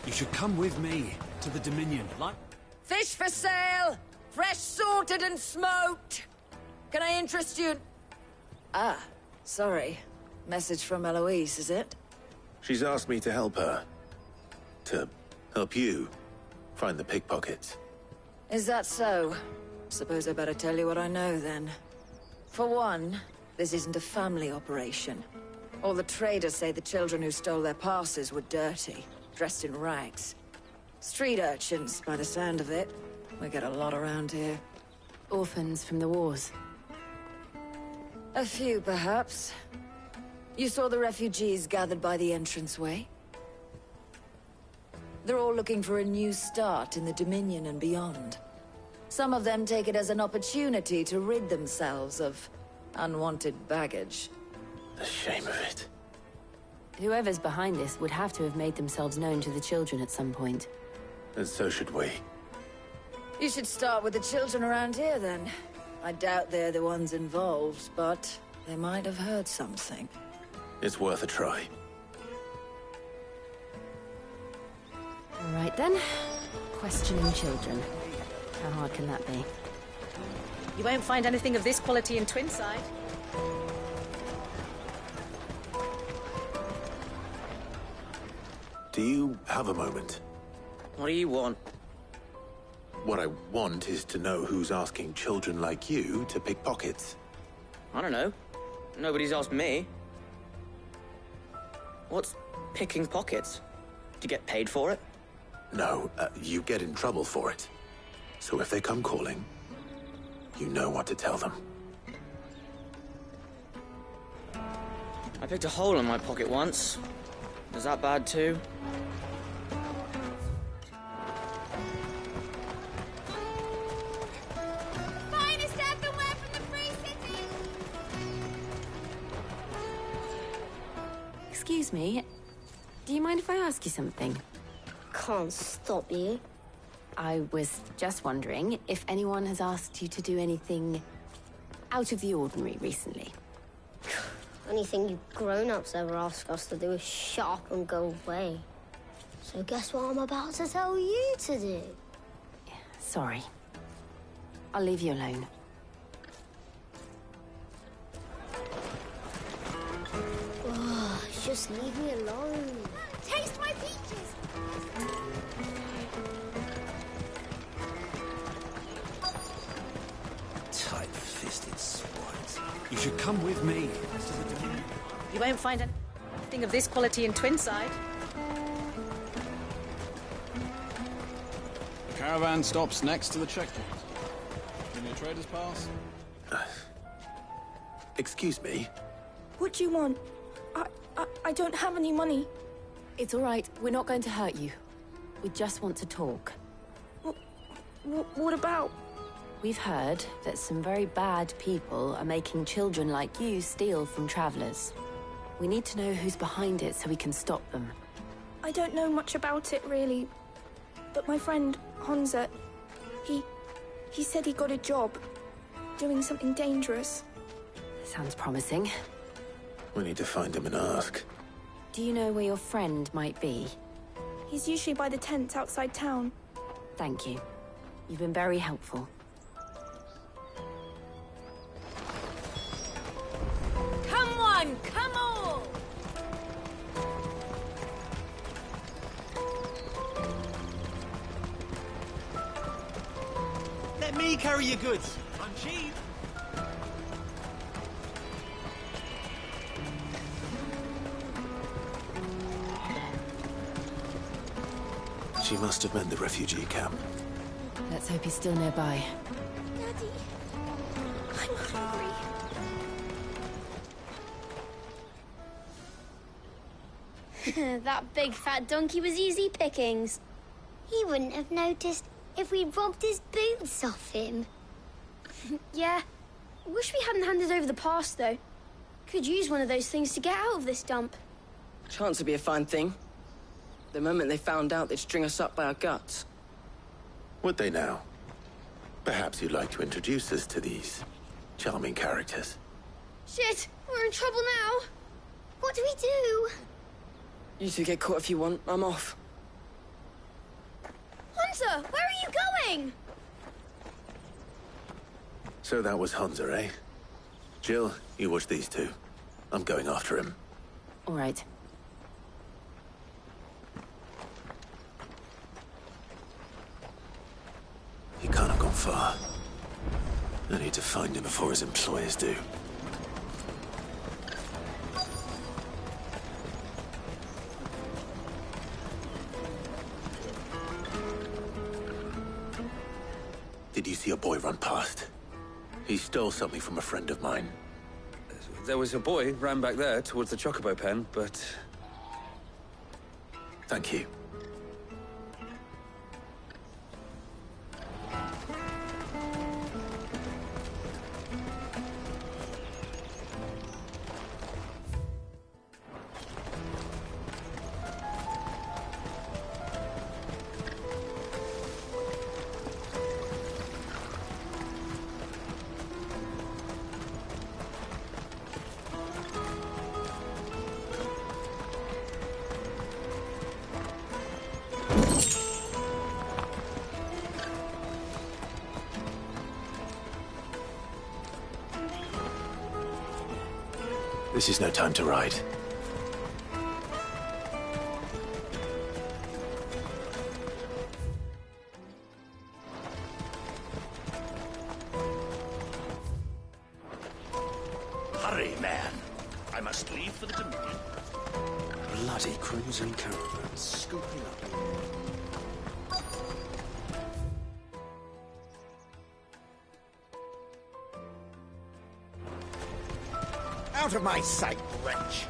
You should come with me to the Dominion. Like... Fish for sale! Fresh sorted and smoked! Can I interest you? Ah, sorry. Message from Eloise, is it? She's asked me to help her. To help you find the pickpockets. Is that so? Suppose I better tell you what I know, then. For one, this isn't a family operation. All the traders say the children who stole their passes were dirty, dressed in rags. Street urchins, by the sound of it. We get a lot around here. Orphans from the wars. A few, perhaps. You saw the refugees gathered by the entranceway? They're all looking for a new start in the Dominion and beyond. Some of them take it as an opportunity to rid themselves of unwanted baggage. The shame of it. Whoever's behind this would have to have made themselves known to the children at some point. And so should we. You should start with the children around here, then. I doubt they're the ones involved, but they might have heard something. It's worth a try. All right, then. Questioning children. How hard can that be? You won't find anything of this quality in Twinside. Do you have a moment? What do you want? What I want is to know who's asking children like you to pick pockets. I don't know. Nobody's asked me. What's picking pockets? Do you get paid for it? No, you get in trouble for it. So if they come calling, you know what to tell them. I picked a hole in my pocket once. Was that bad too? Finest earthenware from the Free City! Excuse me. Do you mind if I ask you something? Can't stop you. I was just wondering if anyone has asked you to do anything out of the ordinary recently. Anything you grown-ups ever ask us to do is shut up and go away. So guess what I'm about to tell you to do? Sorry. I'll leave you alone. Oh, just leave me alone. Taste my peaches! Tight-fisted swines. You should come with me to the Dominion. You won't find anything of this quality in Twinside. The caravan stops next to the checkpoint. Give me a trader's pass. Excuse me? What do you want? I don't have any money. It's all right. We're not going to hurt you. We just want to talk. What about? We've heard that some very bad people are making children like you steal from travelers. We need to know who's behind it so we can stop them. I don't know much about it, really. But my friend, Honza, he said he got a job. Doing something dangerous. Sounds promising. We need to find him and ask. Do you know where your friend might be? He's usually by the tents outside town. Thank you. You've been very helpful. Come on, come on! Let me carry your goods. I'm cheap. She must have meant the refugee camp. Let's hope he's still nearby. Daddy, I'm hungry. That big fat donkey was easy pickings. He wouldn't have noticed if we'd robbed his boots off him. Yeah. Wish we hadn't handed over the pass, though. Could use one of those things to get out of this dump. Chance would be a fine thing. The moment they found out, they'd string us up by our guts. Would they now? Perhaps you'd like to introduce us to these charming characters. Shit! We're in trouble now! What do we do? You two get caught if you want. I'm off. Hansa! Where are you going? So that was Hansa, eh? Jill, you watch these two. I'm going after him. All right. He can't have gone far. I need to find him before his employers do. Did you see a boy run past? He stole something from a friend of mine. There was a boy ran back there towards the Chocobo pen, but... Thank you. This is no time to ride. Hurry, man. I must leave for the Dominion. Bloody crimson caravan scooping up. Out of my sight, wretch!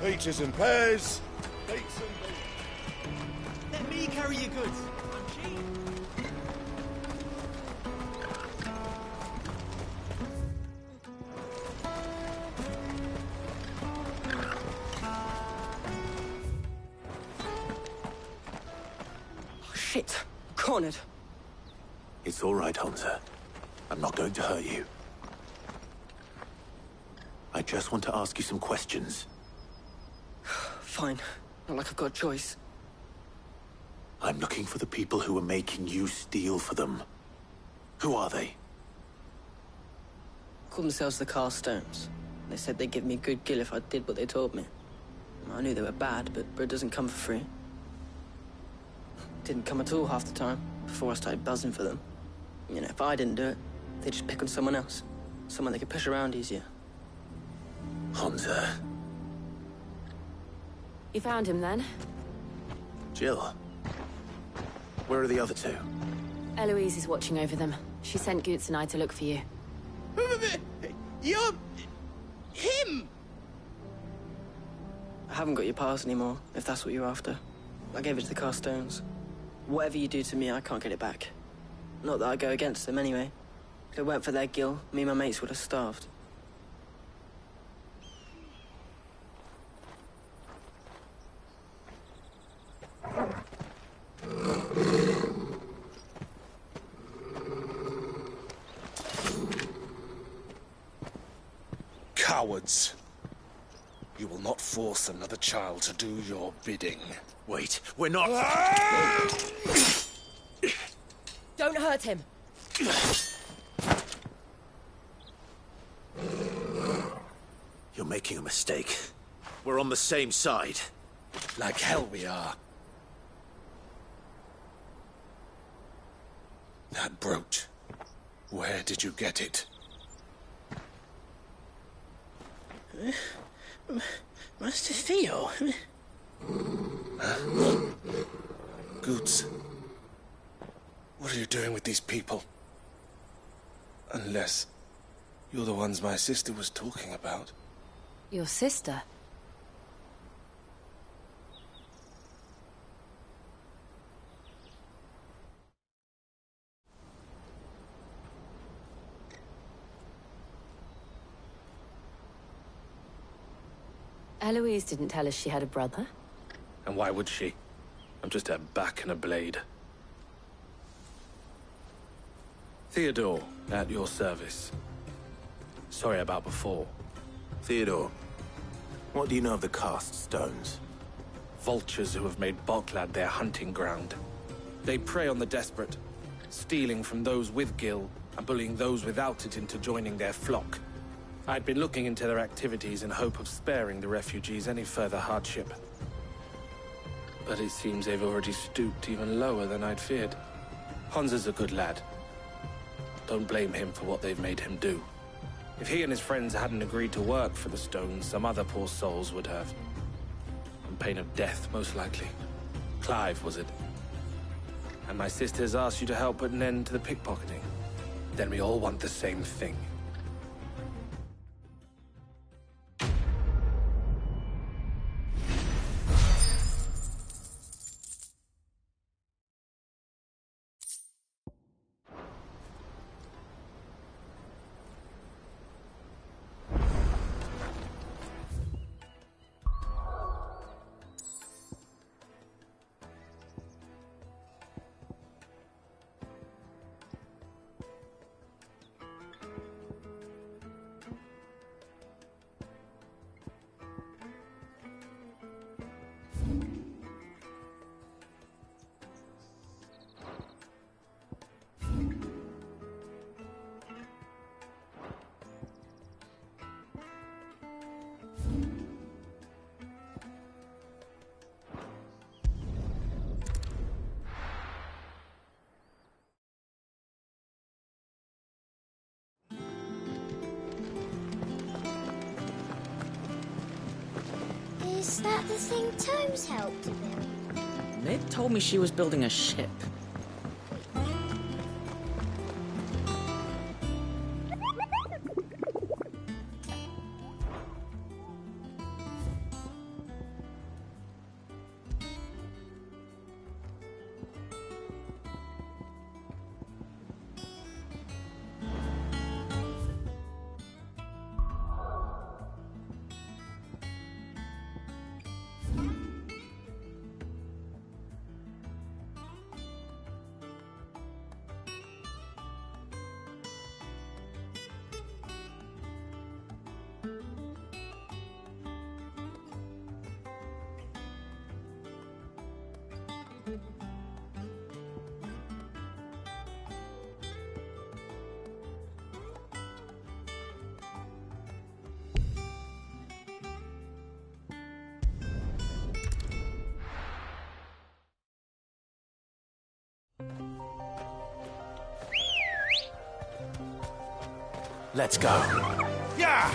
Peaches and pears. Dates and dates. Let me carry your goods. I'm cheap. Oh, shit. Cornered. It's all right, Hansa. I'm not going to hurt you. I just want to ask you some questions. Fine. Not like I've got a choice. I'm looking for the people who are making you steal for them. Who are they? Called themselves the Carstones. They said they'd give me good gill if I did what they told me. I knew they were bad, but bread doesn't come for free. Didn't come at all half the time, before I started buzzing for them. You know, if I didn't do it, they'd just pick on someone else. Someone they could push around easier. Hansa. You found him then? Jill. Where are the other two? Eloise is watching over them. She sent Goots and I to look for you. You're... him! I haven't got your pass anymore, if that's what you're after. I gave it to the Carstones. Whatever you do to me, I can't get it back. Not that I go against them anyway. If it weren't for their gill, me and my mates would have starved. Cowards. You will not force another child to do your bidding. Wait, we're not... Don't hurt him. You're making a mistake. We're on the same side. Like hell we are. That brooch. Where did you get it? Master Theo. Goots. What are you doing with these people? Unless you're the ones my sister was talking about. Your sister? Eloise didn't tell us she had a brother. And why would she? I'm just her back and a blade. Theodore, at your service. Sorry about before. Theodore, what do you know of the Cast Stones? Vultures who have made Boklad their hunting ground. They prey on the desperate, stealing from those with Gil and bullying those without it into joining their flock. I'd been looking into their activities in hope of sparing the refugees any further hardship. But it seems they've already stooped even lower than I'd feared. Hansa's a good lad. Don't blame him for what they've made him do. If he and his friends hadn't agreed to work for the Stones, some other poor souls would have. On pain of death, most likely. Clive, was it? And my sisters asked you to help put an end to the pickpocketing. Then we all want the same thing. Is that the thing Tomes helped to build? Nid told me she was building a ship. Let's go. Yeah!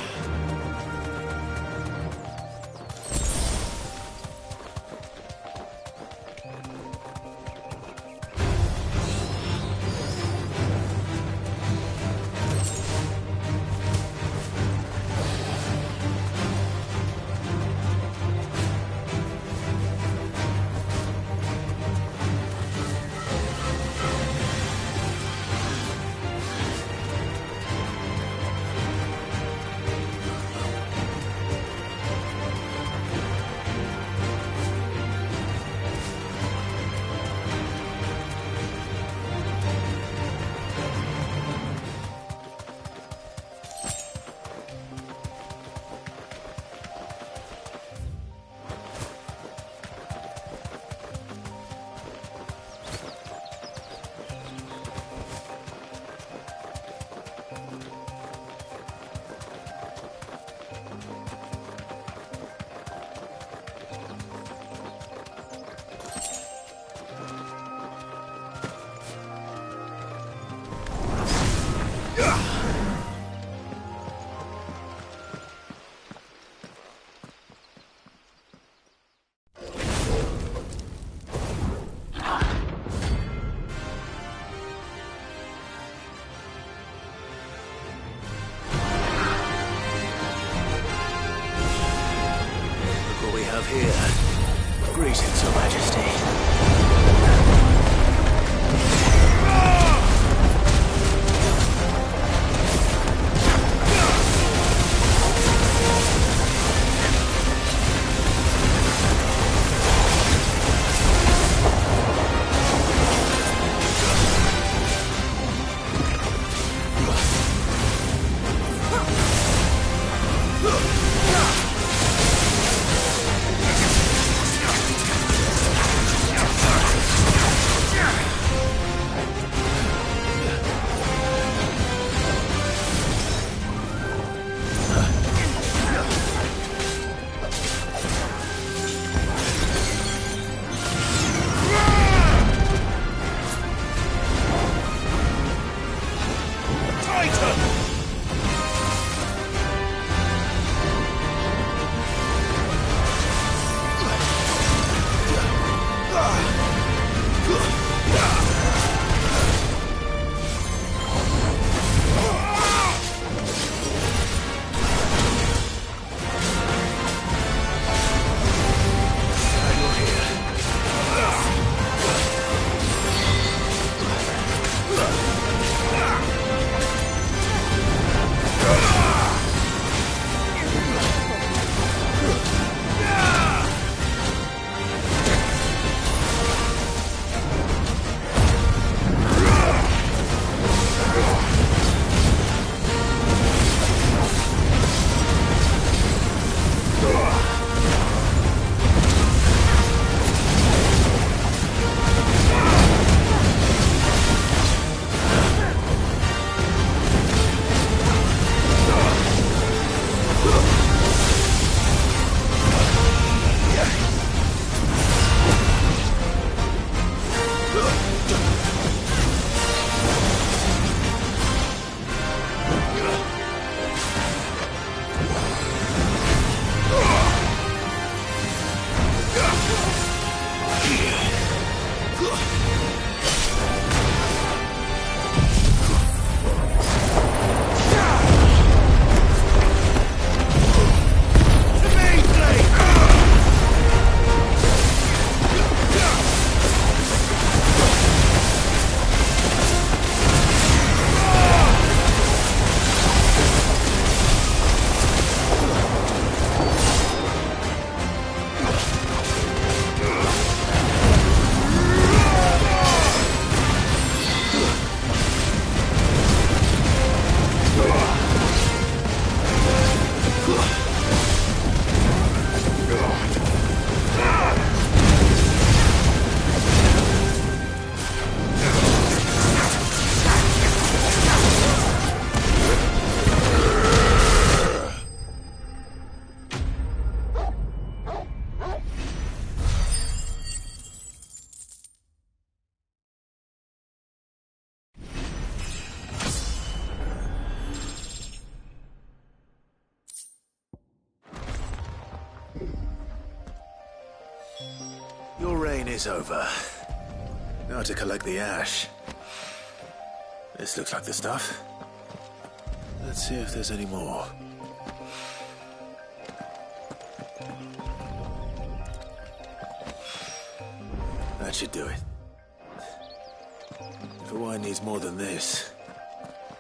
Here. Greetings, Your Majesty. Your reign is over. Now to collect the ash. This looks like the stuff. Let's see if there's any more. That should do it. If Owain needs more than this,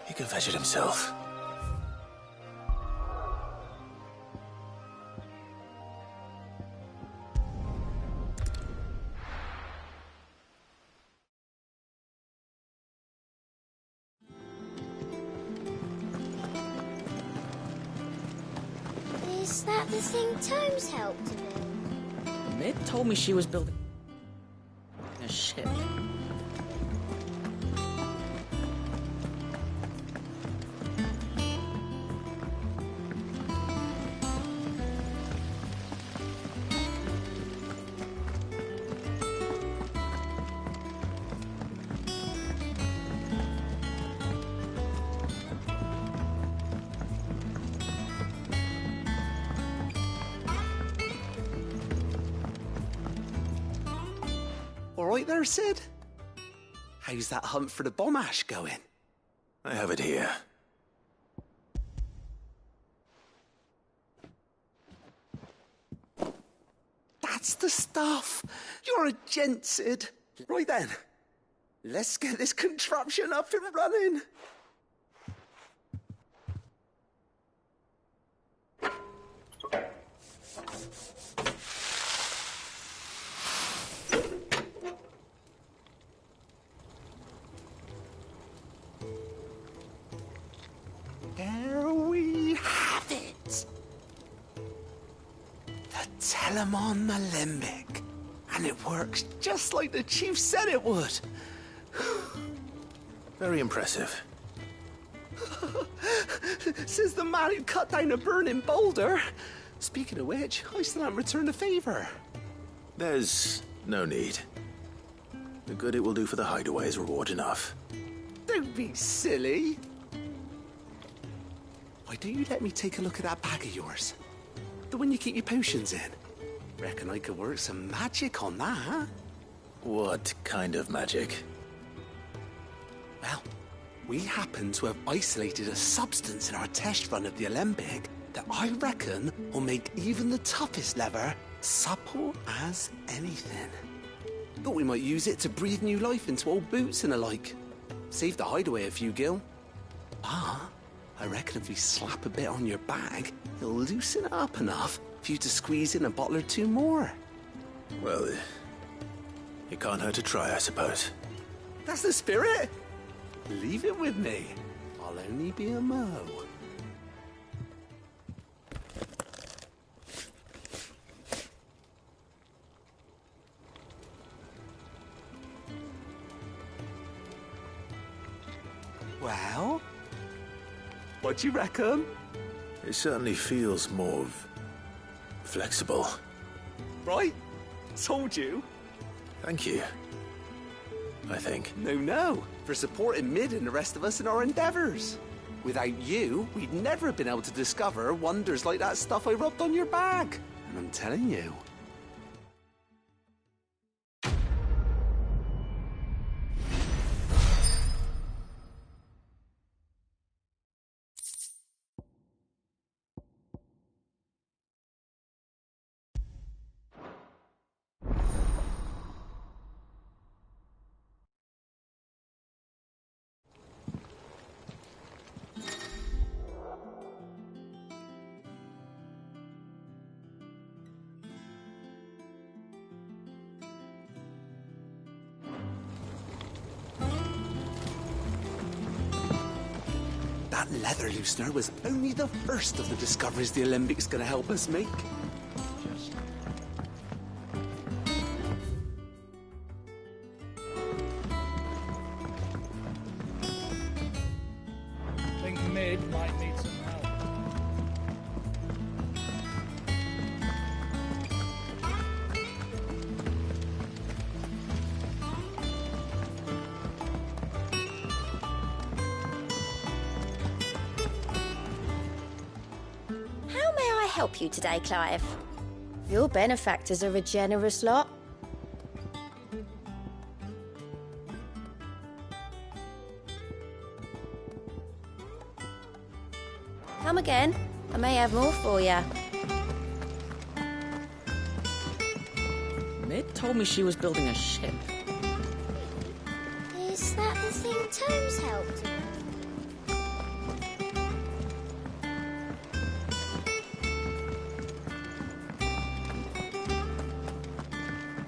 he can fetch it himself. Is that the thing Tomes helped to build? Mid told me she was building a ship. All right there, Sid? How's that hunt for the bomb ash going? I have it here. That's the stuff. You're a gent, Sid. Right then, let's get this contraption up and running. There we have it. The Telemon Malembic. And it works just like the chief said it would. Very impressive. Says the man who cut down a burning boulder. Speaking of which, I still haven't returned the favor. There's no need. The good it will do for the hideaway is reward enough. Don't be silly. Why don't you let me take a look at that bag of yours? The one you keep your potions in. Reckon I could work some magic on that, huh? What kind of magic? Well, we happen to have isolated a substance in our test run of the Alembic that I reckon will make even the toughest leather supple as anything. Thought we might use it to breathe new life into old boots and the like. Save the hideaway a few gil. Ah, I reckon if we slap a bit on your bag, it'll loosen it up enough for you to squeeze in a bottle or two more. Well, it can't hurt to try, I suppose. That's the spirit. Leave it with me. I'll only be a mo. Well, what do you reckon? It certainly feels more flexible. Right? Told you. Thank you. I think. No, for supporting Mid and the rest of us in our endeavors. Without you, we'd never have been able to discover wonders like that stuff I rubbed on your bag. And I'm telling you. That leather loosener was only the first of the discoveries the Alembics gonna help us make. Think Mid might need some help. How may I help you today, Clive? Your benefactors are a generous lot. come again. I may have more for you. Mid told me she was building a ship. Is that the thing Tomes helped with?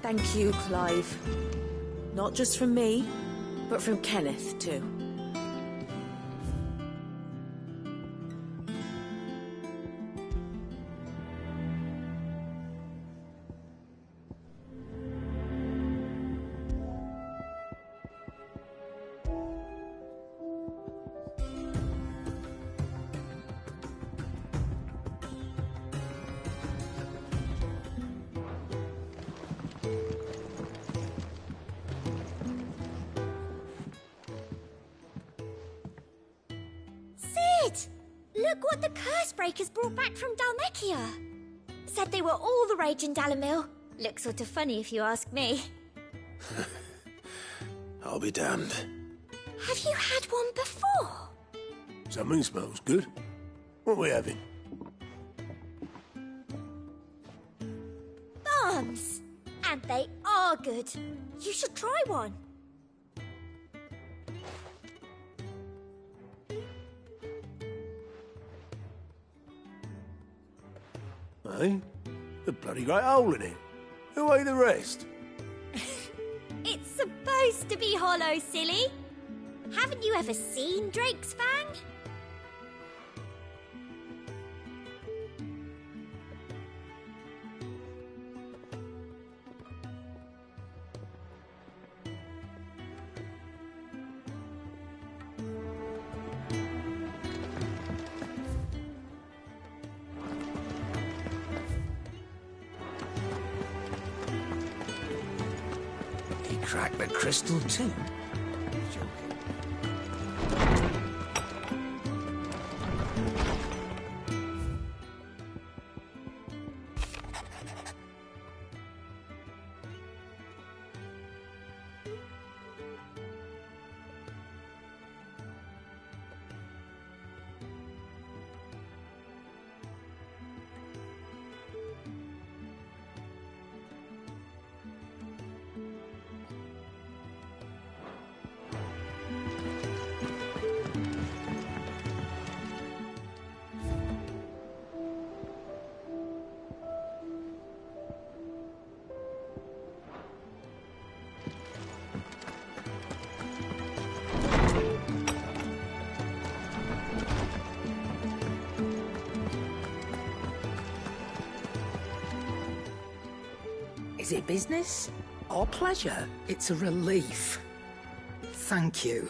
Thank you, Clive. Not just from me, but from Kenneth, too. Look what the Cursebreakers brought back from Dhalmekia. Said they were all the rage in Dalamil. Looks sort of funny if you ask me. I'll be damned. Have you had one before? Something smells good. What are we having? Bombs! And they are good. You should try one. Eh? The bloody great hole in it. Who ate the rest? It's supposed to be hollow, silly. Haven't you ever seen Drake's Fang? Crack the crystal too. Is it business or pleasure? It's a relief. Thank you,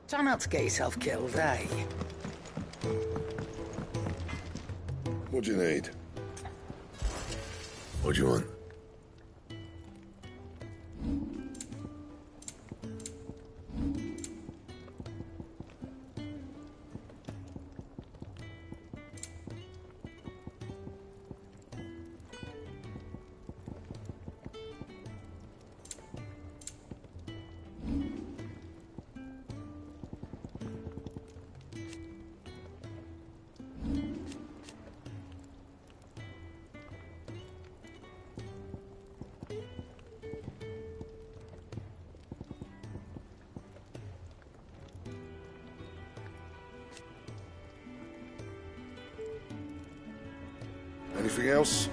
Try not to get yourself killed, eh? What do you need? What do you want? Anything else?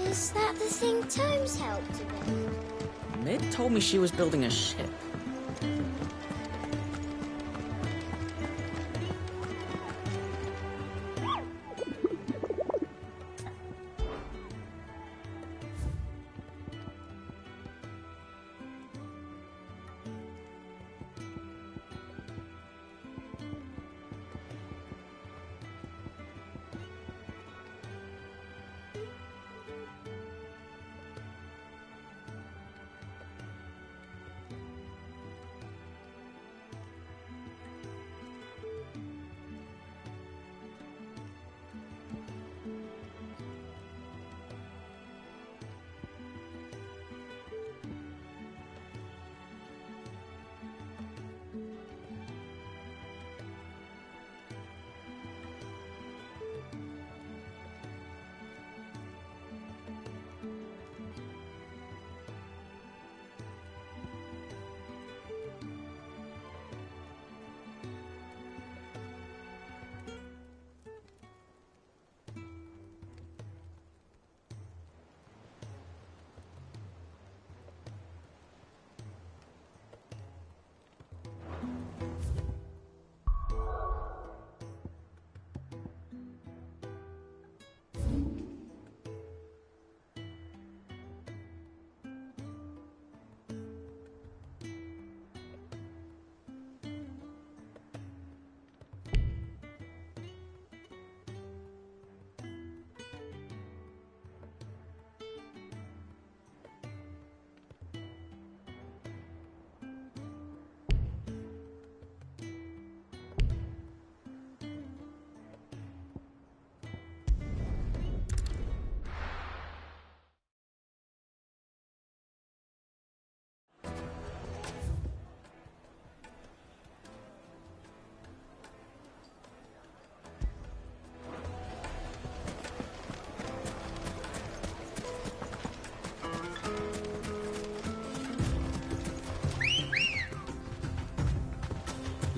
Is that the thing Tomes helped with? Mid told me she was building a ship.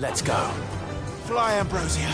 Let's go. Fly, Ambrosia.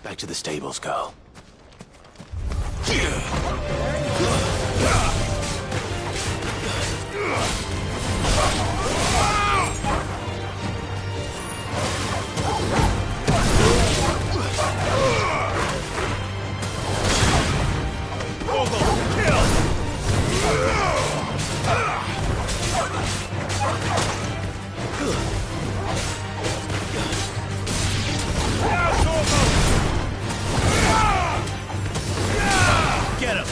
Back to the stables, girl. Get him!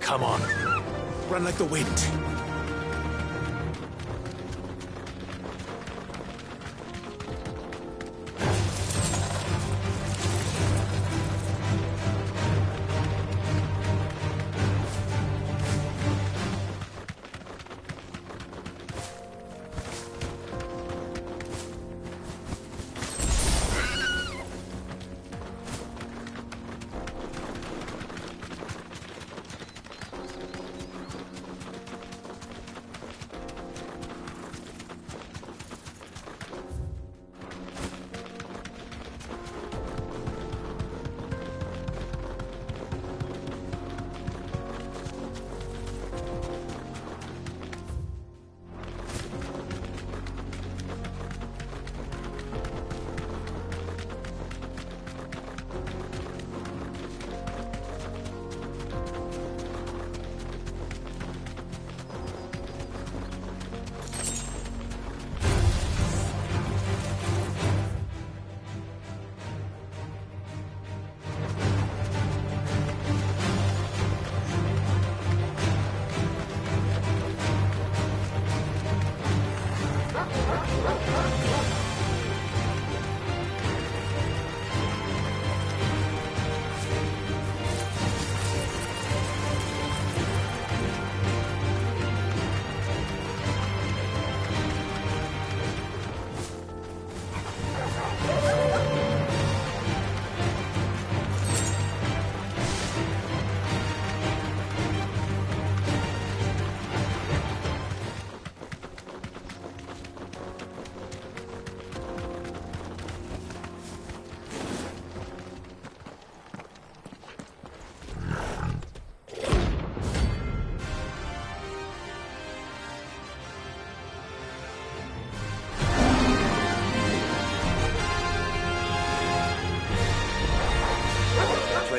Come on. Run like the wind.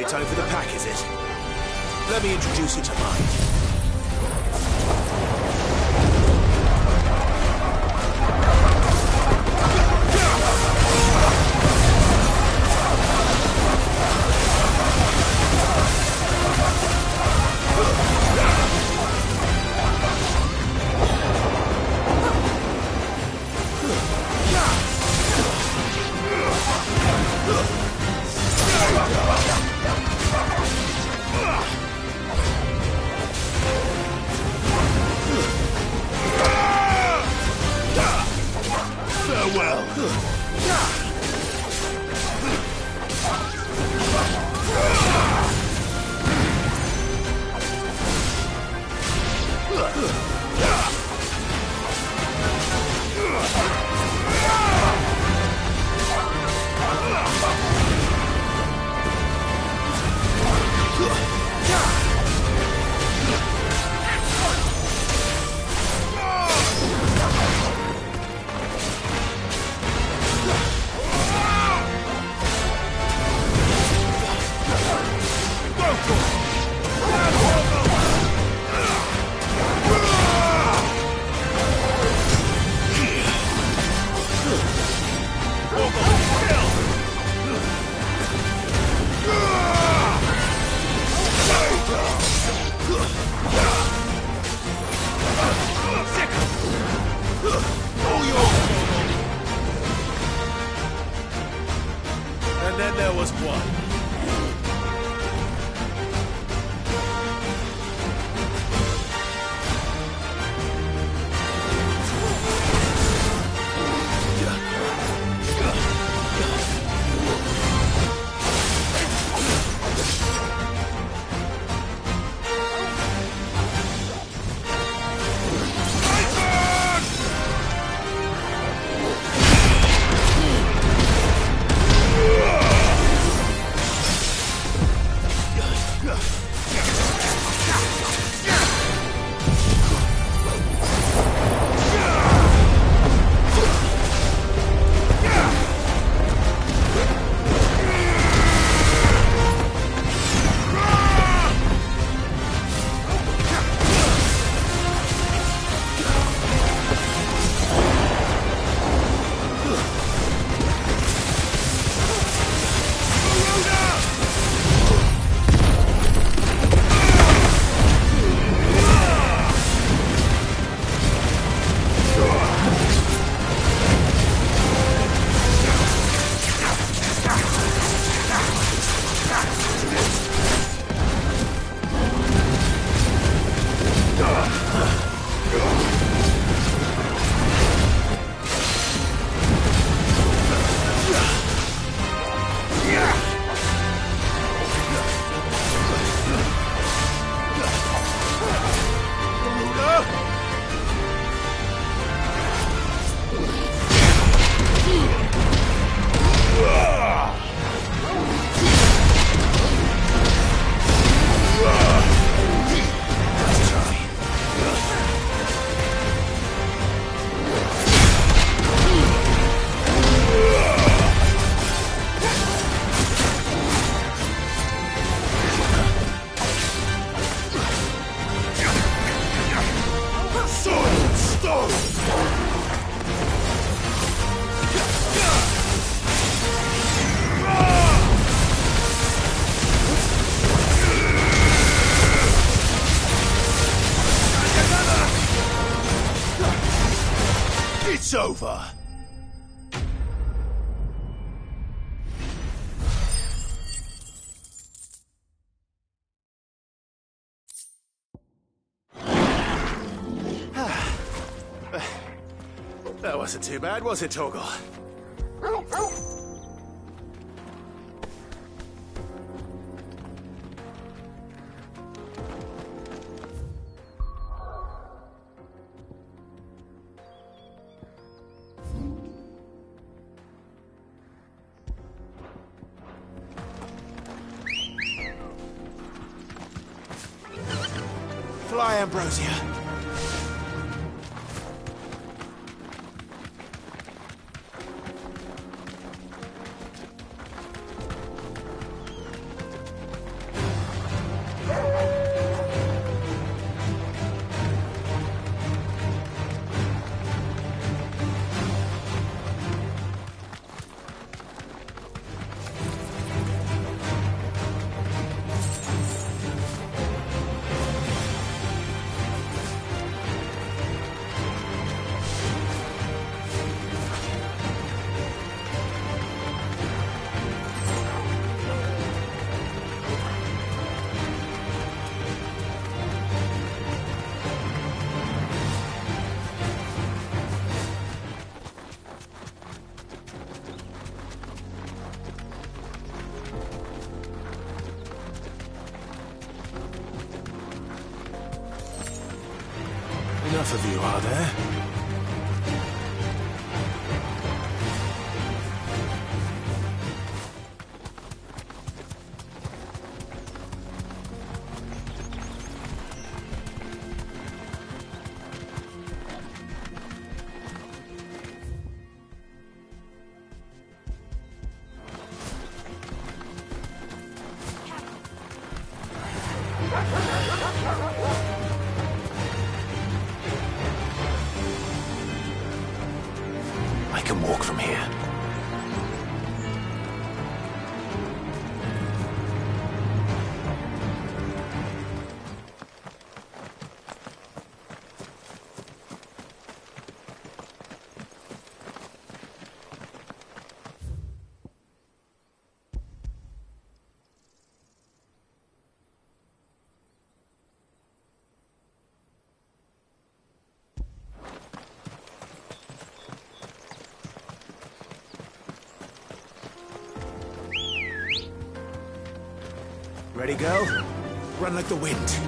Finally time for the pack, is it? Let me introduce you to mine. And then there was one. It's over. That wasn't too bad, was it, Torgal? Fly, Ambrosia. enough of you, are there? I can walk from here. Ready, girl? Run like the wind.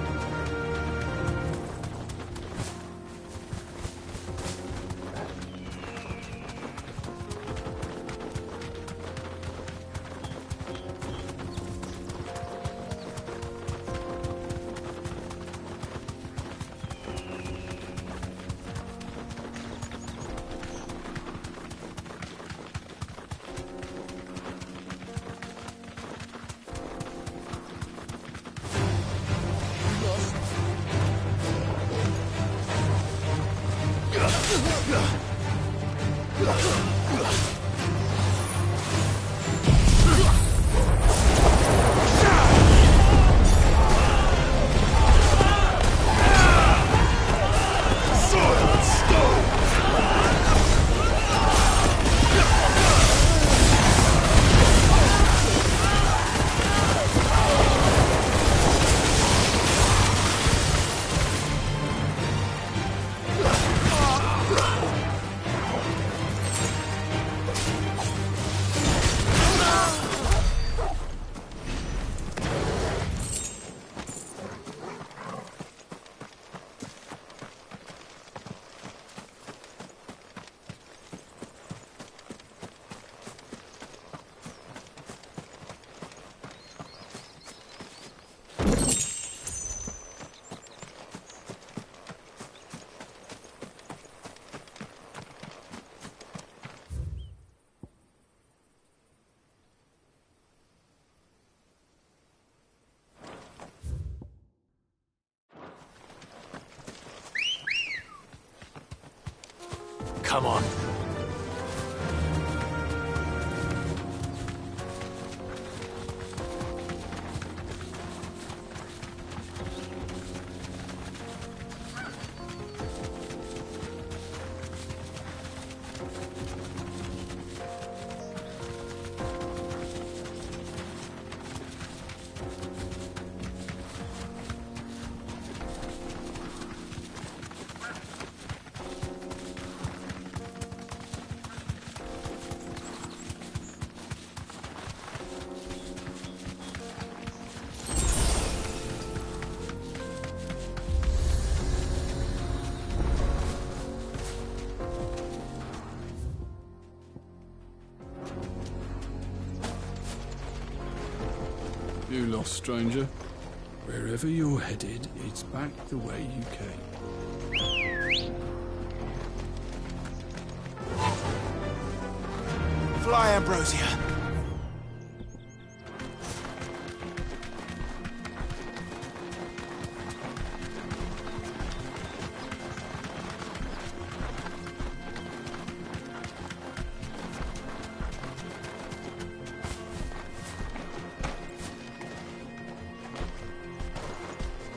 Come on. You lost, stranger. Wherever you're headed, it's back the way you came. Fly, Ambrosia.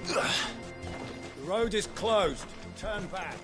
The road is closed. Turn back.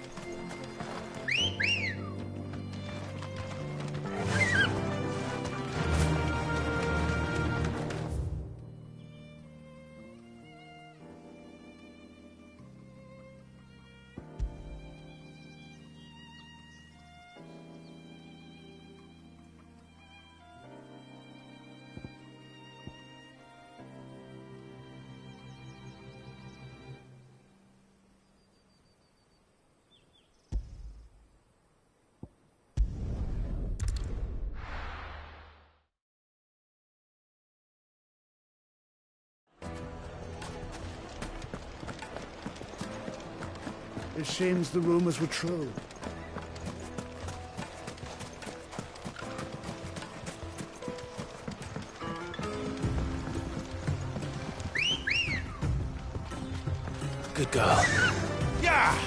It seems the rumors were true. Good girl. Yeah!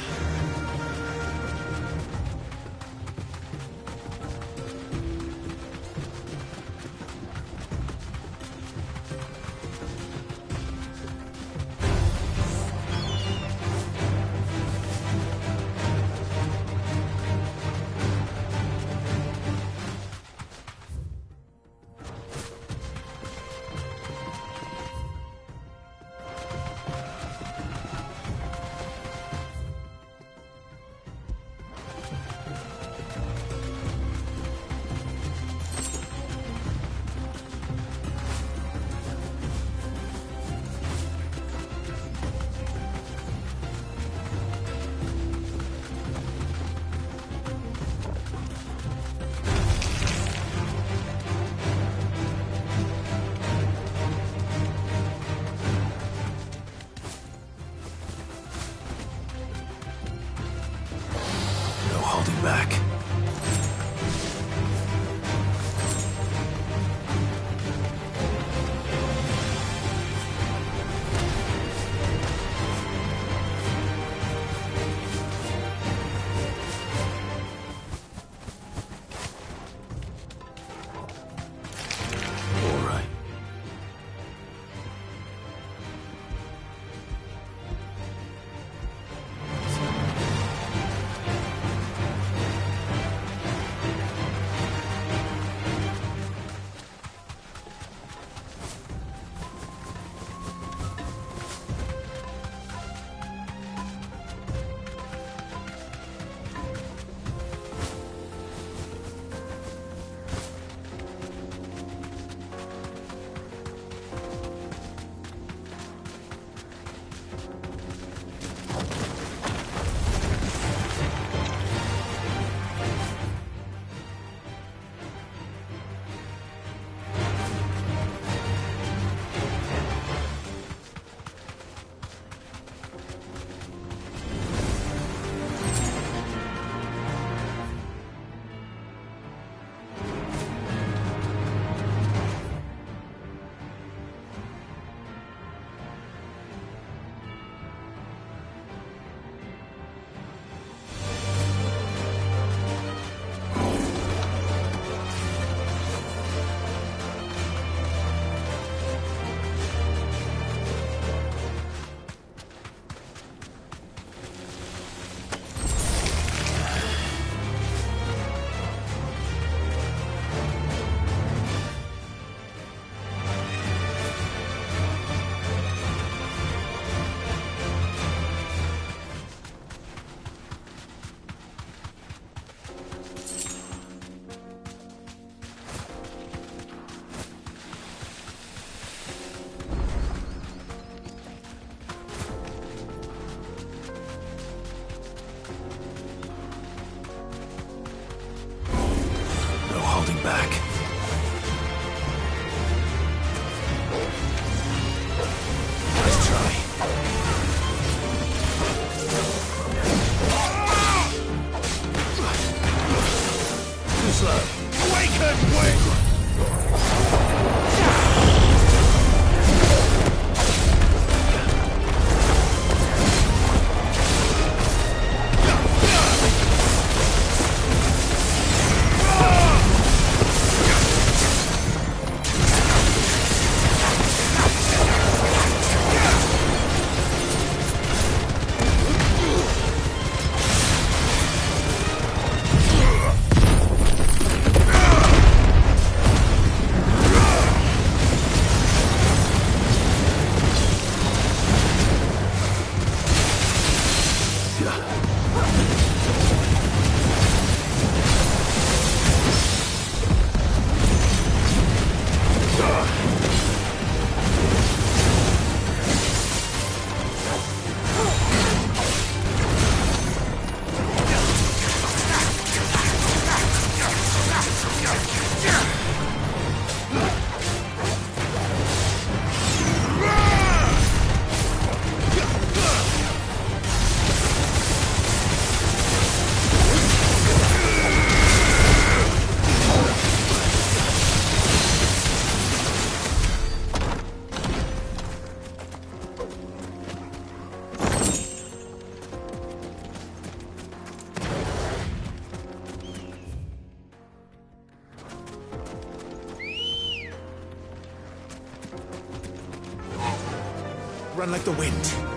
run like the wind.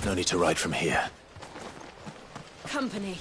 No need to ride from here. Company.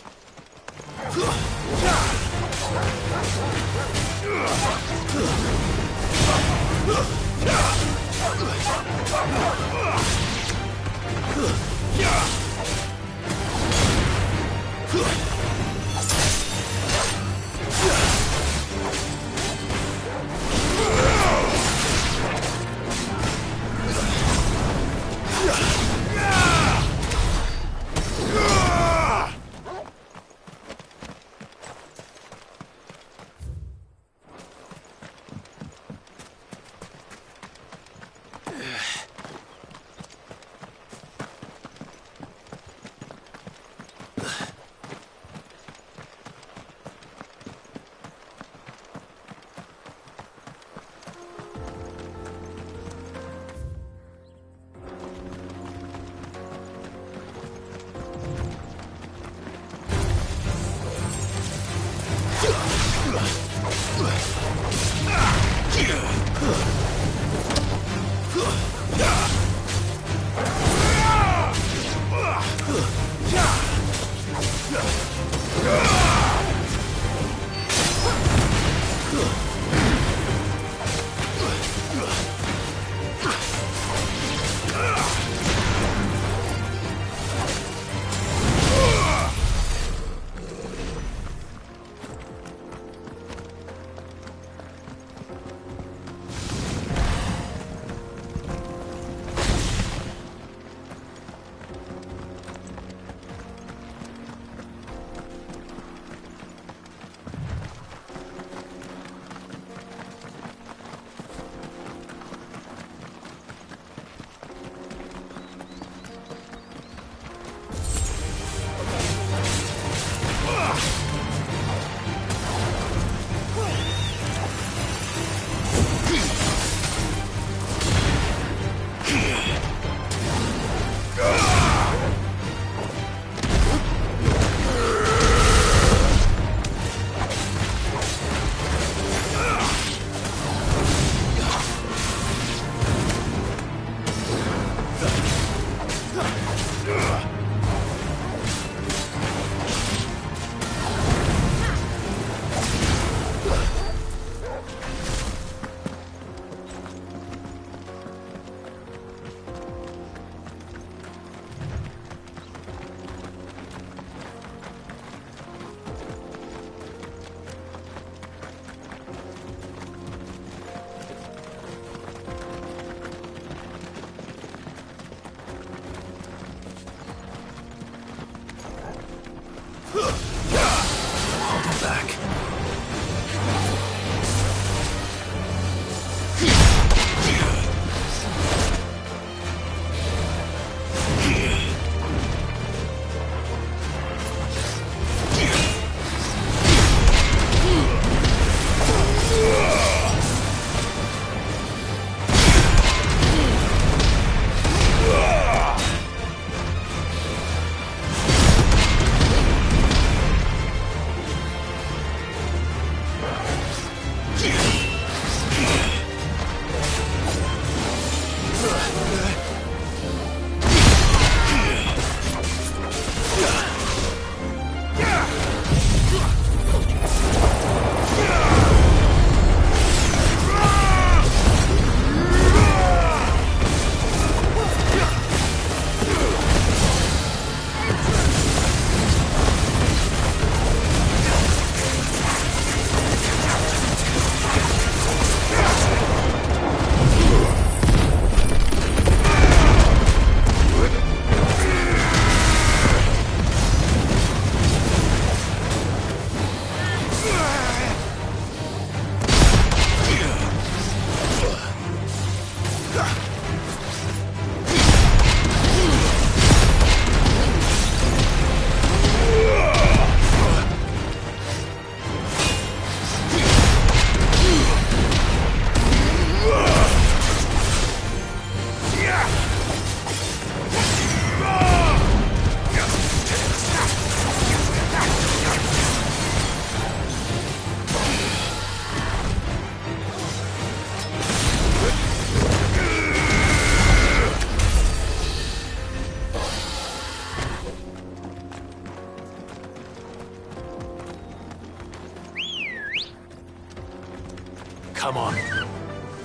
Come on.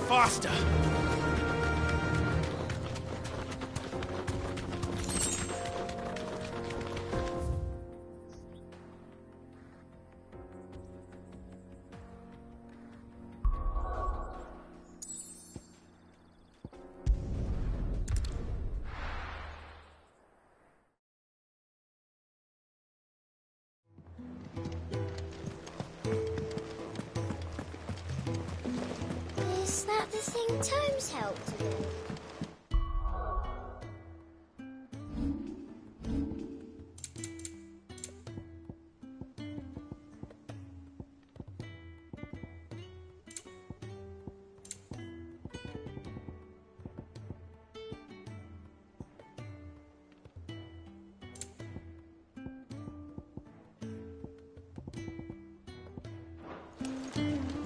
Faster! Is that the thing Tomes helped to do?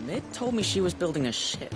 Mid told me she was building a ship.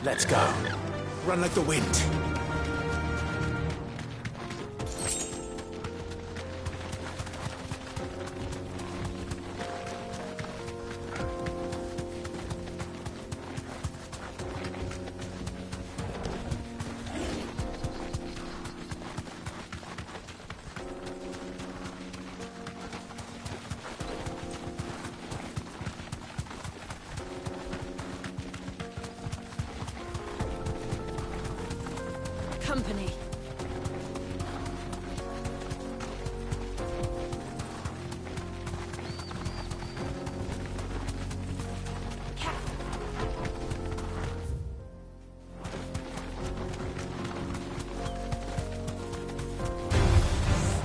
Let's go. Run like the wind. Company.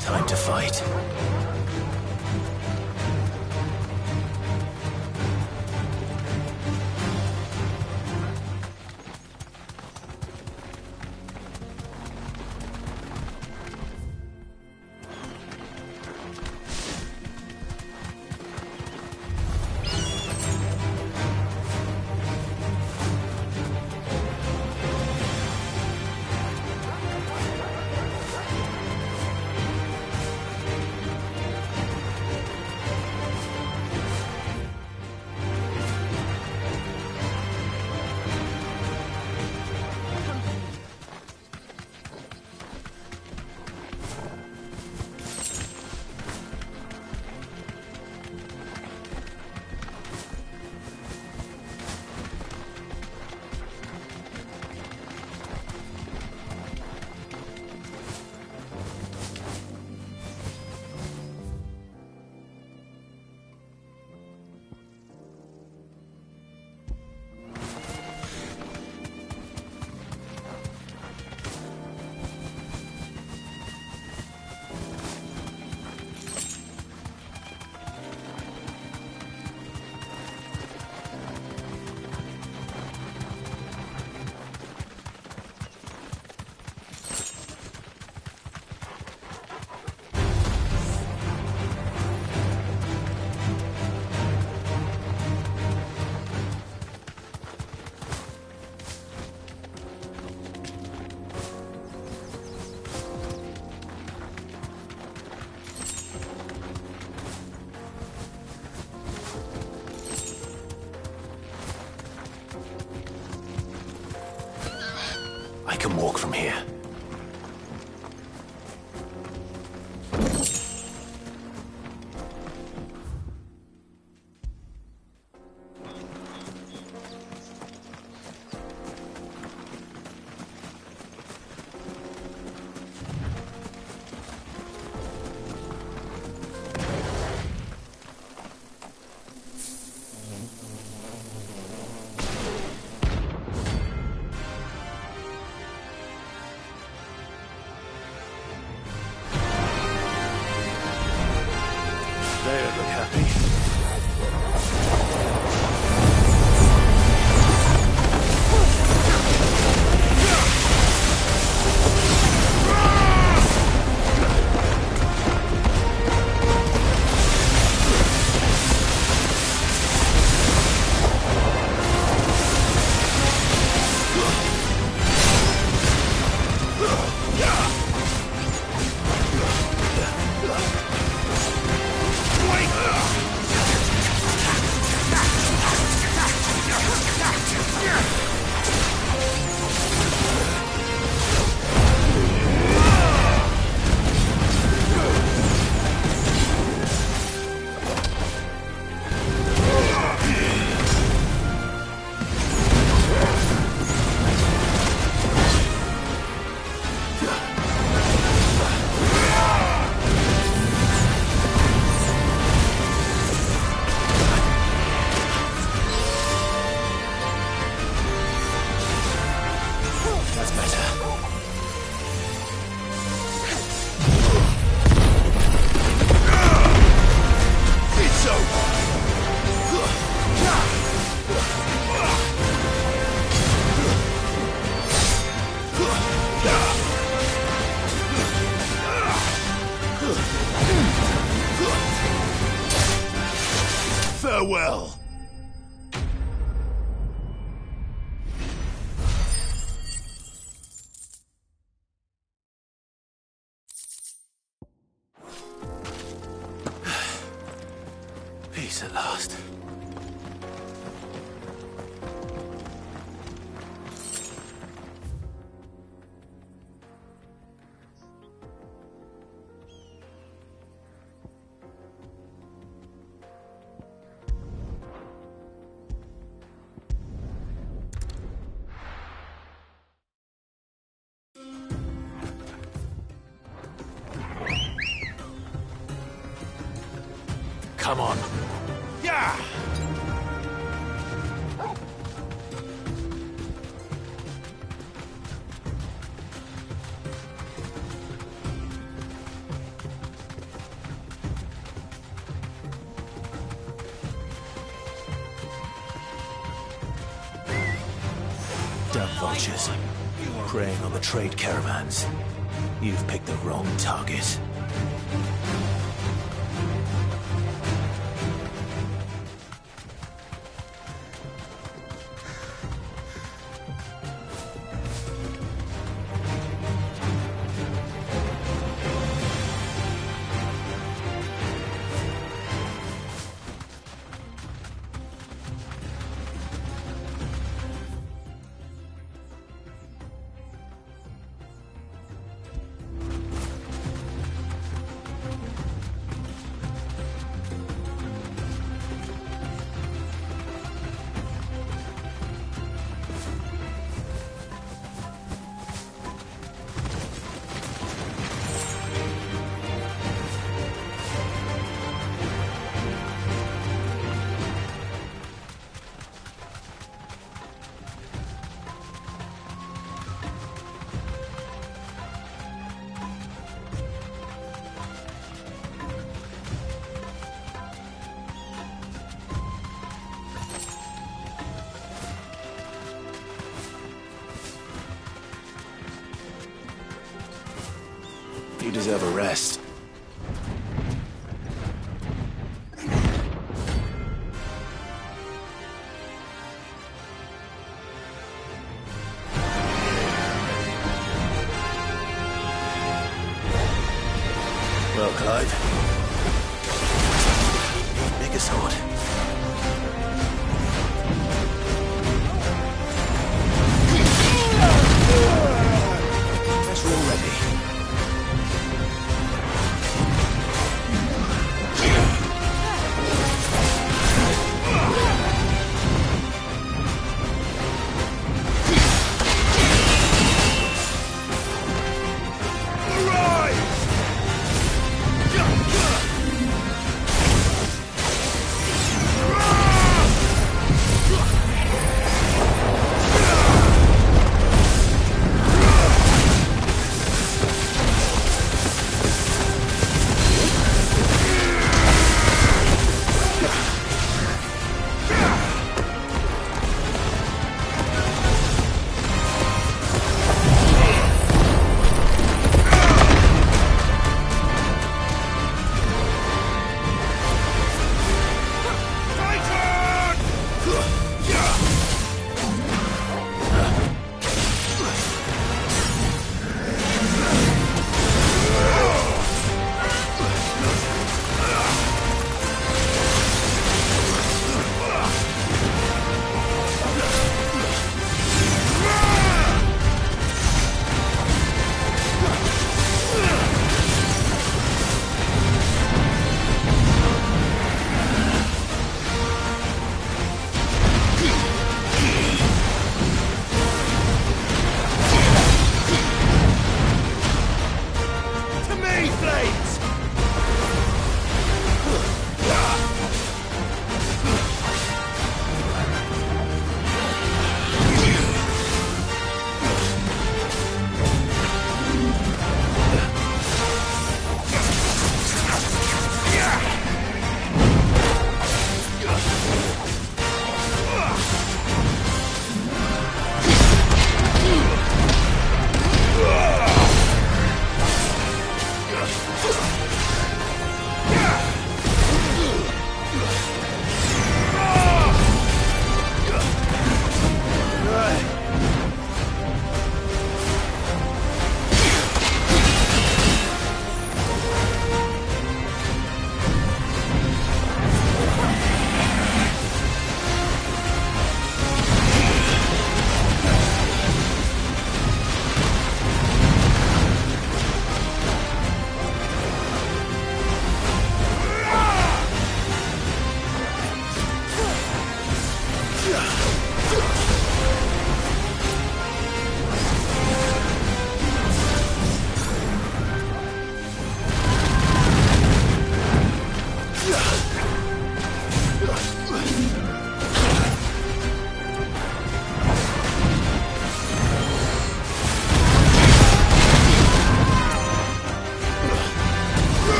Time to fight. can walk from here. They don't look happy. Farewell. Peace at last. Come on. Yeah! Dumb vultures, preying on the trade caravans. You've picked the wrong target. You deserve a rest. Well, Clive. Make a sword.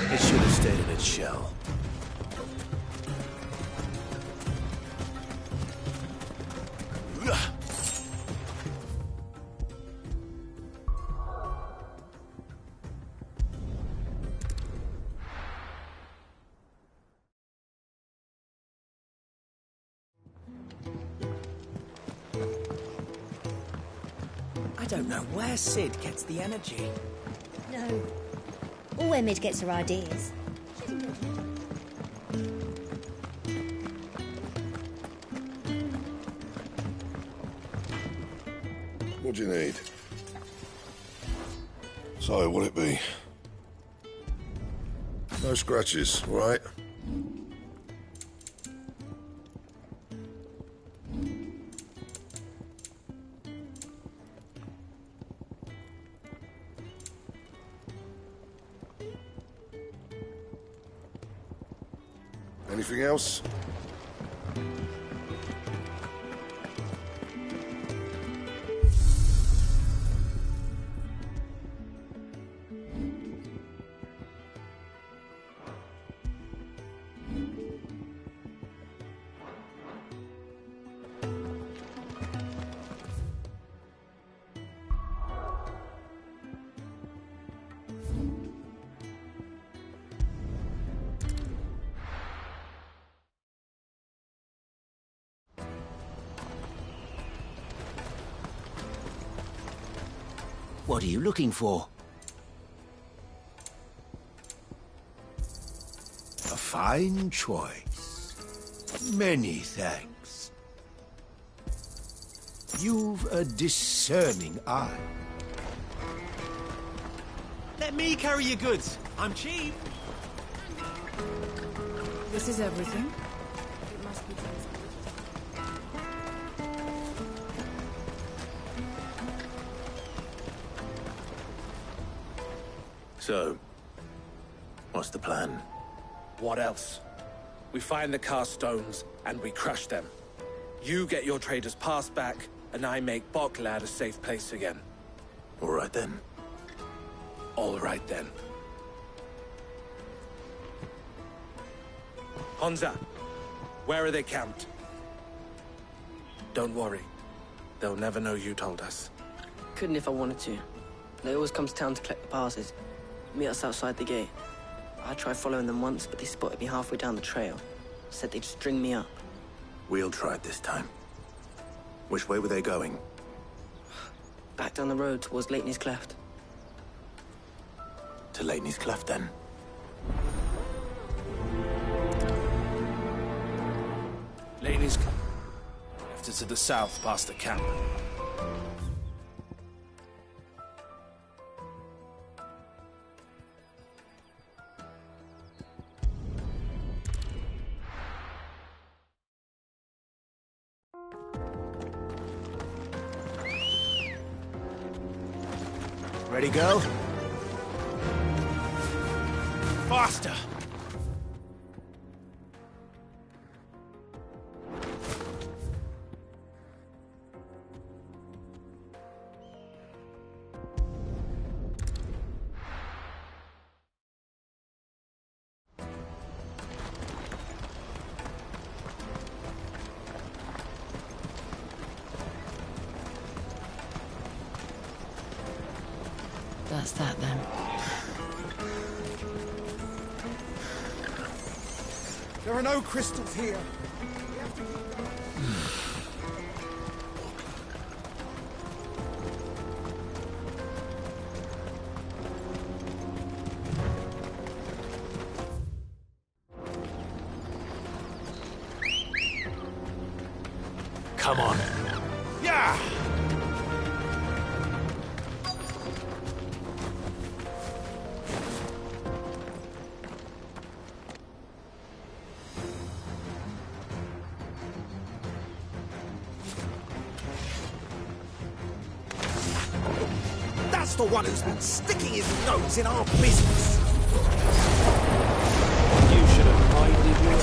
It should have stayed in its shell. I don't know where Sid gets the energy. No. Or where Mid gets her ideas. What do you need? So, what'll it be? No scratches, all right? Anything else? What are you looking for? A fine choice. Many thanks. You've a discerning eye. Let me carry your goods. I'm cheap. This is everything. It must be So, what's the plan? What else? We find the cast stones, and we crush them. You get your trader's pass back, and I make Boklad a safe place again. All right then. All right then. Honza, where are they camped? Don't worry. They'll never know you told us. Couldn't if I wanted to. They always come to town to collect the passes. Meet us outside the gate. I tried following them once, but they spotted me halfway down the trail. Said they'd string me up. We'll try it this time. Which way were they going? Back down the road towards Leitney's Cleft. To Leitney's Cleft, then. Leitney's Cleft is to the south, past the camp. Ready, go? Faster! That's that then. There are no crystals here. Come on. Yeah! That's the one who's been sticking his nose in our business. You should have minded your...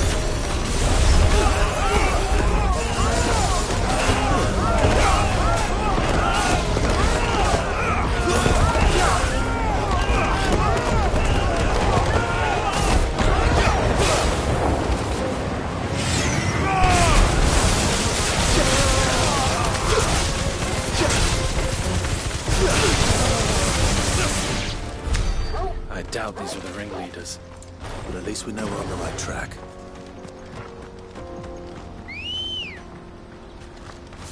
I doubt these are the ringleaders. But at least we know we're on the right track.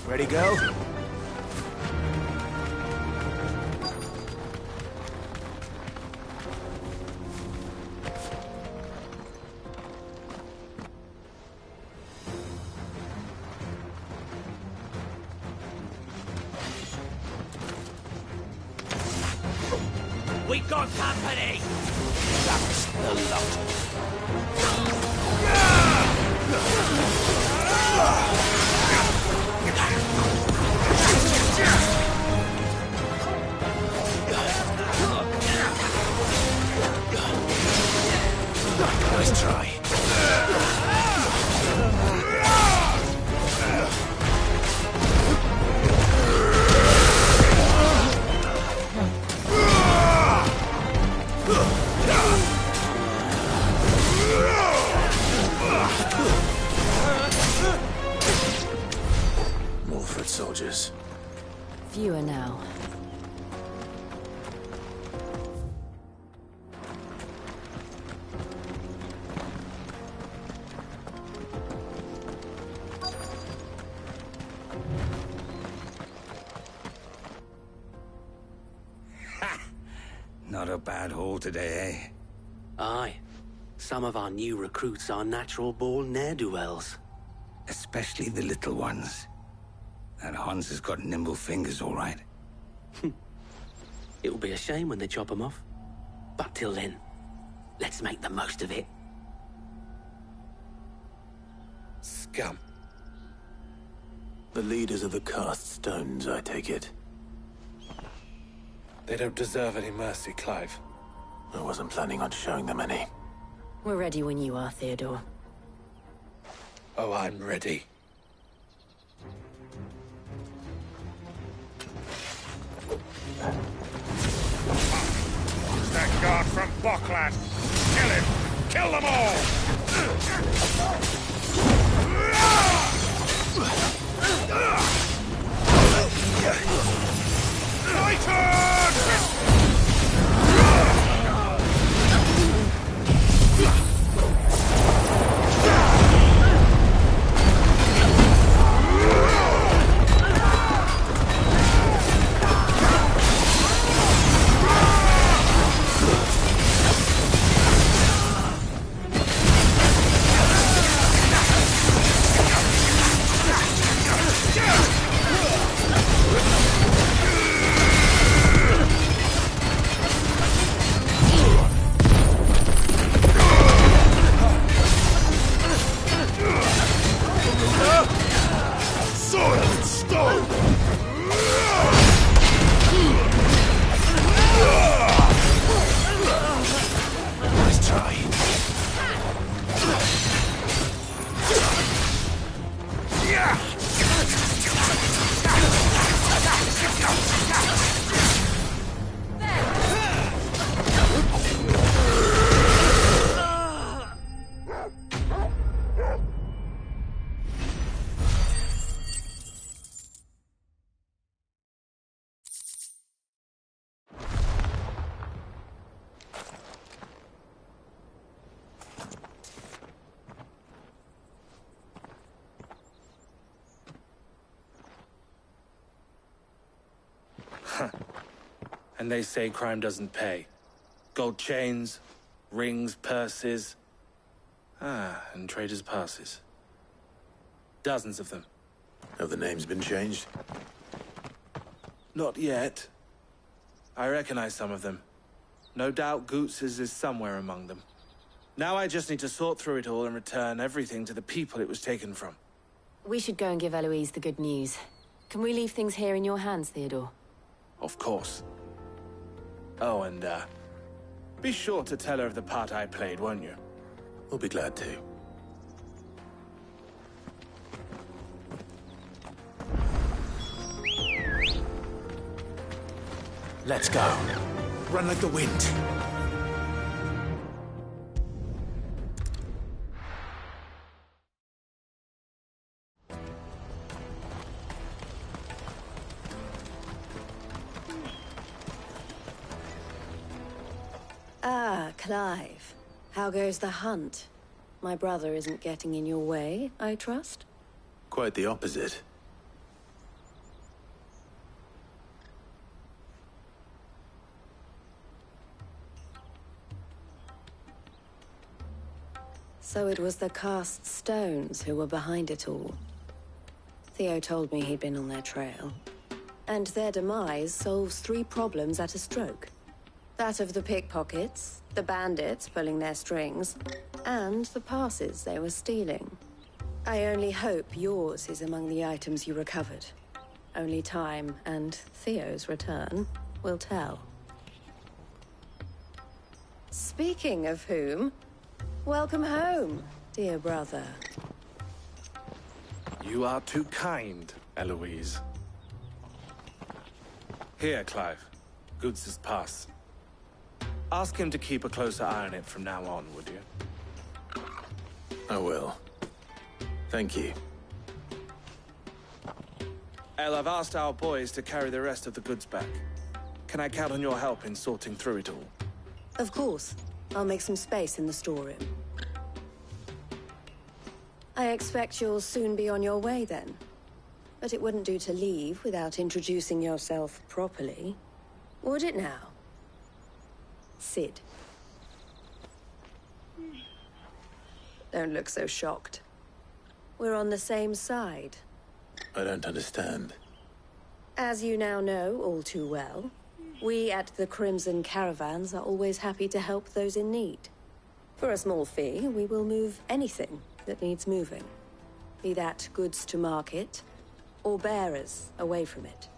Ready, go? We got company! That's the lot. Nice try. More foot soldiers. Fewer now. Not a bad haul today, eh? Aye. Some of our new recruits are natural-born ne'er-do-wells. Especially the little ones. That Hans has got nimble fingers, all right. It will be a shame when they chop them off. But till then, let's make the most of it. Scum. The leaders of the Cast Stones, I take it. They don't deserve any mercy, Clive. I wasn't planning on showing them any. We're ready when you are, Theodore. Oh, I'm ready. That guard from Bockland! Kill him! Kill them all! And they say crime doesn't pay. Gold chains, rings, purses. And traders' passes. Dozens of them. Have the names been changed? Not yet. I recognize some of them. No doubt Goots's is somewhere among them. Now I just need to sort through it all and return everything to the people it was taken from. We should go and give Eloise the good news. Can we leave things here in your hands, Theodore? Of course. Oh, and, be sure to tell her of the part I played, won't you? We'll be glad to. Let's go. Run like the wind. Clive. How goes the hunt? My brother isn't getting in your way, I trust? Quite the opposite. So it was the Cast Stones who were behind it all. Theo told me he'd been on their trail. And their demise solves 3 problems at a stroke. That of the pickpockets, the bandits pulling their strings, and the passes they were stealing. I only hope yours is among the items you recovered. Only time and Theo's return will tell. Speaking of whom, welcome home, dear brother. You are too kind, Eloise. Here, Clive. Goods's pass. Ask him to keep a closer eye on it from now on, would you? I will. Thank you. El, I've asked our boys to carry the rest of the goods back. Can I count on your help in sorting through it all? Of course. I'll make some space in the storeroom. I expect you'll soon be on your way then. But it wouldn't do to leave without introducing yourself properly. Would it now? Cid. Don't look so shocked. We're on the same side. I don't understand. As you now know all too well, we at the Crimson Caravans are always happy to help those in need. For a small fee, we will move anything that needs moving. Be that goods to market, or bearers away from it.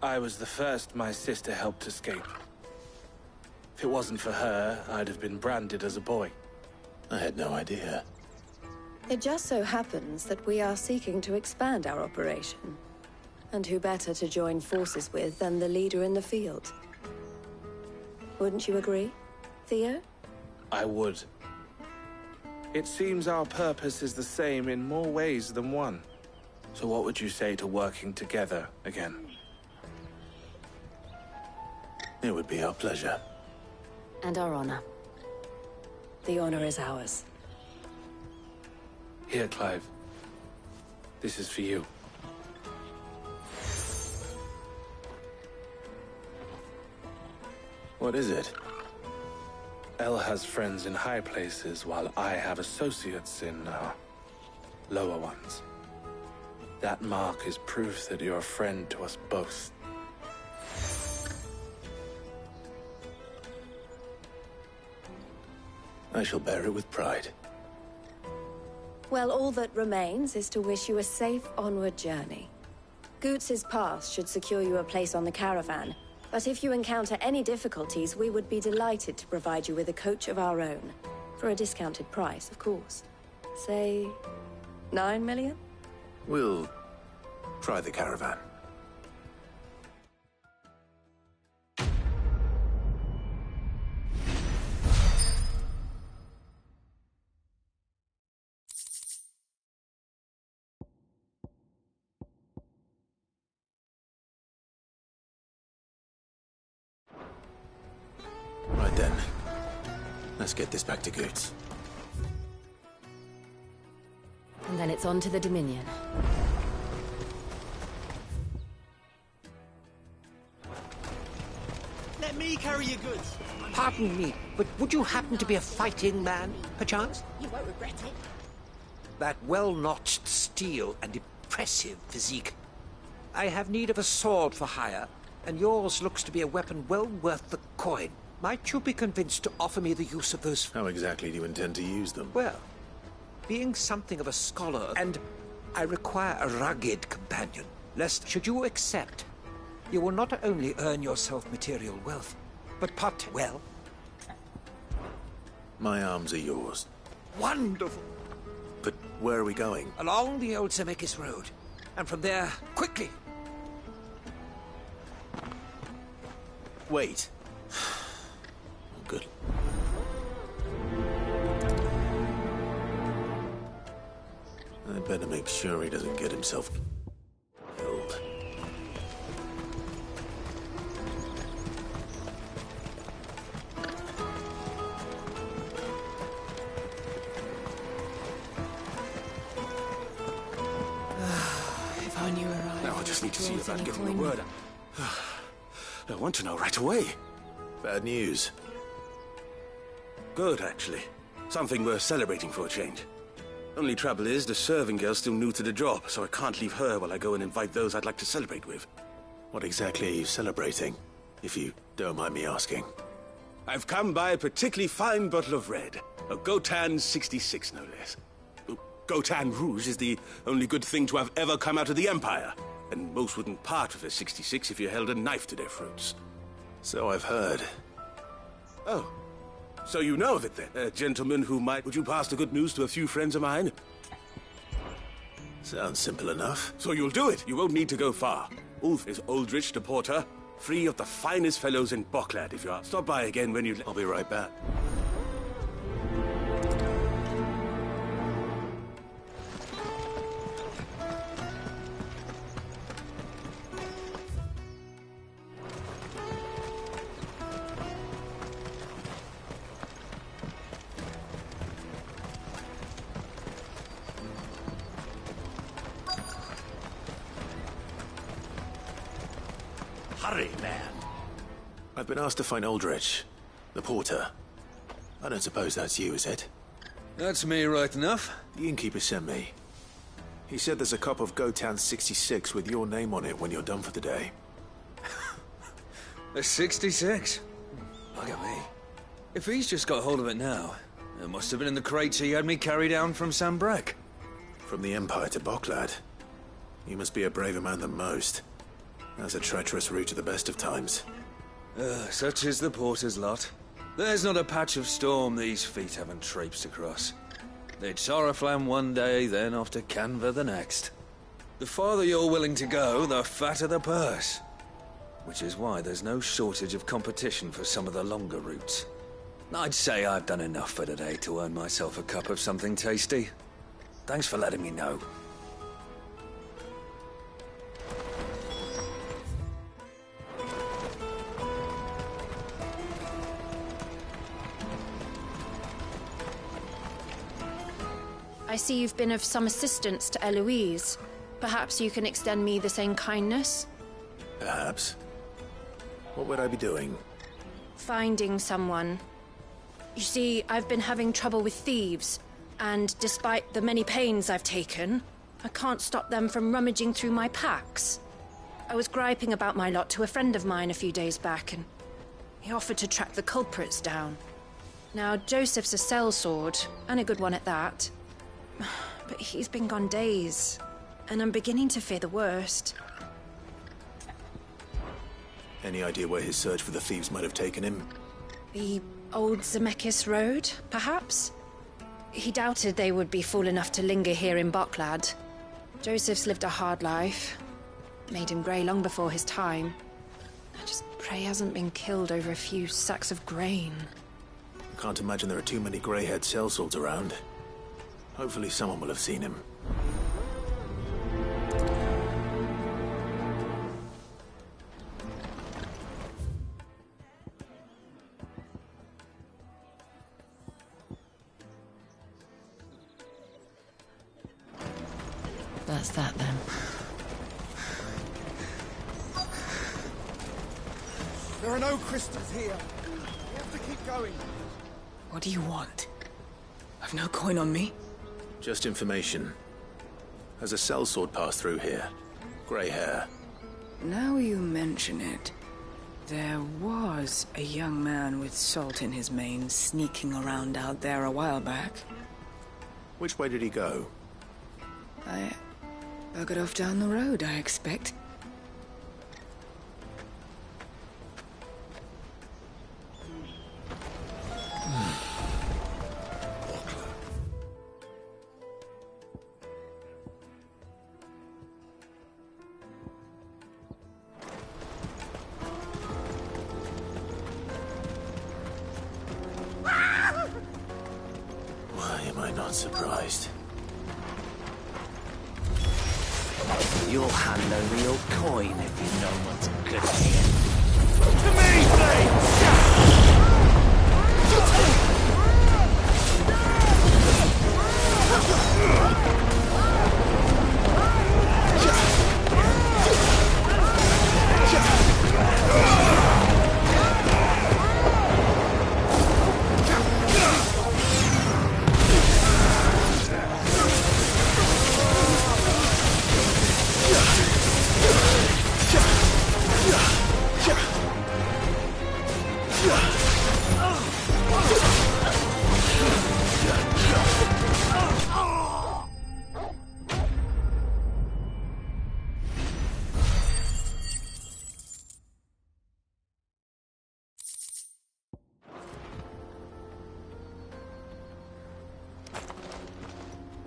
I was the first my sister helped escape. If it wasn't for her, I'd have been branded as a boy. I had no idea. It just so happens that we are seeking to expand our operation. And who better to join forces with than the leader in the field? Wouldn't you agree, Theo? I would. It seems our purpose is the same in more ways than one. So what would you say to working together again? It would be our pleasure. And our honor. The honor is ours. Here, Clive. This is for you. What is it? Elle has friends in high places, while I have associates in, lower ones. That mark is proof that you're a friend to us both. I shall bear it with pride. Well, all that remains is to wish you a safe onward journey. Goots's pass should secure you a place on the caravan, but if you encounter any difficulties, we would be delighted to provide you with a coach of our own. For a discounted price, of course. Say, 9 million? We'll try the caravan. Right then. Let's get this back to Goots. And then it's on to the Dominion. Let me carry your goods. Pardon me, but would you happen to be a fighting man, perchance? You won't regret it. That well-notched steel and impressive physique. I have need of a sword for hire, and yours looks to be a weapon well worth the coin. Might you be convinced to offer me the use of those... How exactly do you intend to use them? Well, being something of a scholar, and I require a rugged companion, lest, should you accept, you will not only earn yourself material wealth, but part well. My arms are yours. Wonderful! But where are we going? Along the old Zemeckis Road, and from there, quickly! Wait. Good. I better make sure he doesn't get himself killed. If I knew where I Now I just need to see about giving the coin. word. I want to know right away. Bad news. Good, actually. Something worth celebrating for a change. Only trouble is, the serving girl's still new to the job, so I can't leave her while I go and invite those I'd like to celebrate with. What exactly are you celebrating, if you don't mind me asking? I've come by a particularly fine bottle of red. A Gotan 66, no less. Gotan Rouge is the only good thing to have ever come out of the Empire. And most wouldn't part with a 66 if you held a knife to their throats. So I've heard. Oh. So you know of it then? A gentleman who might... Would you pass the good news to a few friends of mine? Sounds simple enough. So you'll do it. You won't need to go far. Ulf is Aldrich the Porter, 3 of the finest fellows in Boklad if you are. Stop by again when you... I'll be right back. Hurry, man. I've been asked to find Aldrich, the porter. I don't suppose that's you, is it? That's me right enough. The innkeeper sent me. He said there's a copy of Gotan 66 with your name on it when you're done for the day. A 66? Look at me. If he's just got hold of it now, it must have been in the crates he had me carry down from Sanbreque. From the Empire to Boklad. You must be a braver man than most. That's a treacherous route at the best of times. Such is the porter's lot. There's not a patch of storm these feet haven't traipsed across. It's Oriflamme one day, then off to Canva the next. The farther you're willing to go, the fatter the purse. Which is why there's no shortage of competition for some of the longer routes. I'd say I've done enough for today to earn myself a cup of something tasty. Thanks for letting me know. I see you've been of some assistance to Eloise. Perhaps you can extend me the same kindness? Perhaps. What would I be doing? Finding someone. You see, I've been having trouble with thieves, and despite the many pains I've taken, I can't stop them from rummaging through my packs. I was griping about my lot to a friend of mine a few days back, and he offered to track the culprits down. Now, Joseph's a sellsword, and a good one at that. But he's been gone days, and I'm beginning to fear the worst. Any idea where his search for the thieves might have taken him? The old Zemeckis Road, perhaps? He doubted they would be fool enough to linger here in Boklad. Joseph's lived a hard life. Made him grey long before his time. I just pray he hasn't been killed over a few sacks of grain. I can't imagine there are too many grey-haired sellswords around. Hopefully someone will have seen him. That's that then. There are no crystals here. We have to keep going. What do you want? I've no coin on me. Just information. Has a sellsword passed through here? Grey hair. Now you mention it, there was a young man with salt in his mane sneaking around out there a while back. Which way did he go? I buggered off down the road, I expect. Why am I not surprised? You'll hand over your coin if you know what's good for you. To me,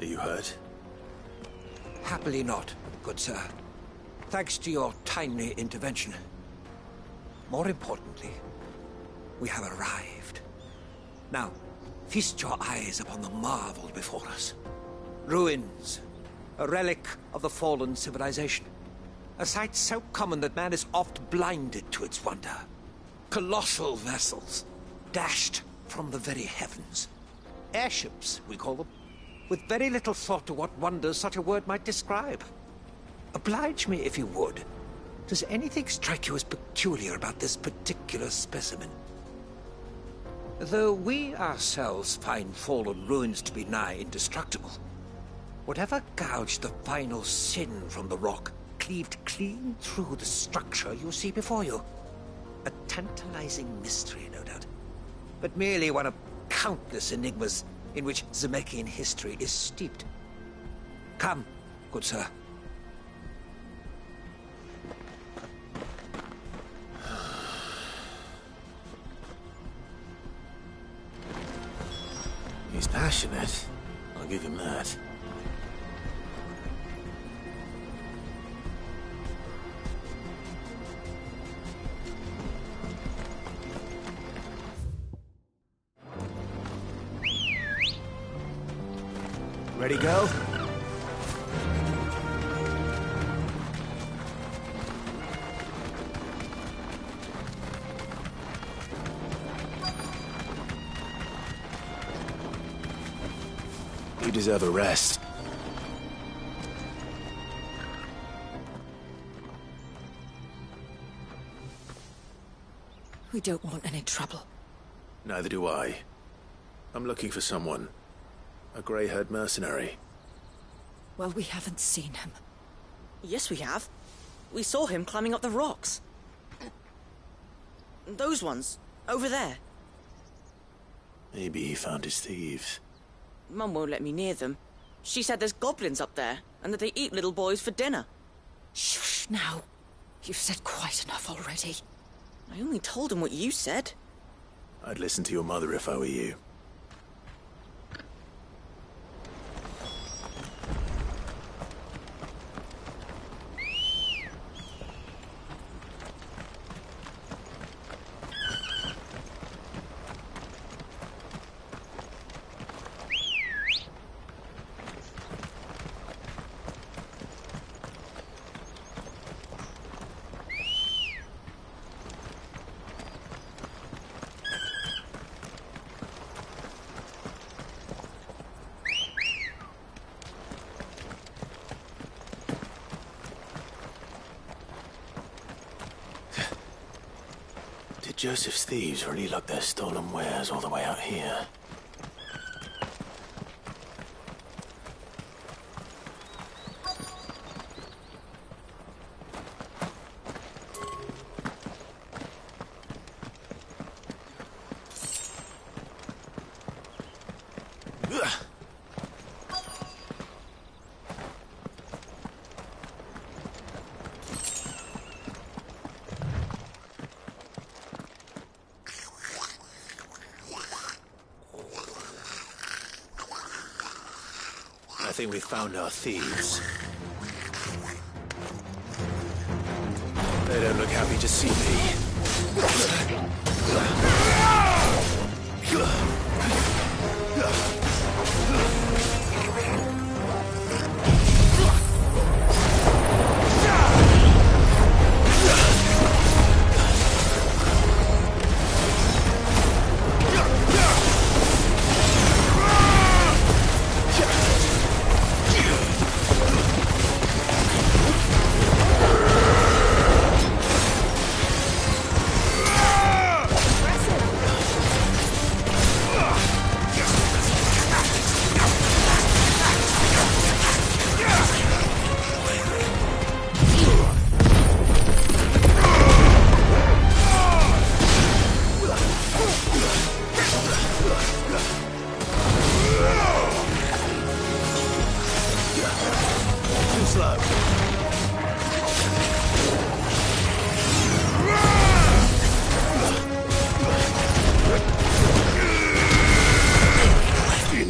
Are you hurt? Happily not, good sir. Thanks to your timely intervention. More importantly, we have arrived. Now, feast your eyes upon the marvel before us. Ruins, a relic of the fallen civilization. A sight so common that man is oft blinded to its wonder. Colossal vessels, dashed from the very heavens. Airships, we call them, with very little thought to what wonders such a word might describe. Oblige me, if you would. Does anything strike you as peculiar about this particular specimen? Though we ourselves find fallen ruins to be nigh indestructible, whatever gouged the final sin from the rock cleaved clean through the structure you see before you. A tantalizing mystery, no doubt, but merely one of countless enigmas in which Zemeckis history is steeped. Come, good sir. He's passionate. I'll give him that. Ready, go? You deserve a rest. We don't want any trouble. Neither do I. I'm looking for someone. A grey-haired mercenary. Well, we haven't seen him. Yes, we have. We saw him climbing up the rocks. Those ones, over there. Maybe he found his thieves. Mum won't let me near them. She said there's goblins up there, and that they eat little boys for dinner. Shush, now. You've said quite enough already. I only told him what you said. I'd listen to your mother if I were you. Joseph's thieves really lug their stolen wares all the way out here. I think we've found our thieves. They don't look happy to see me.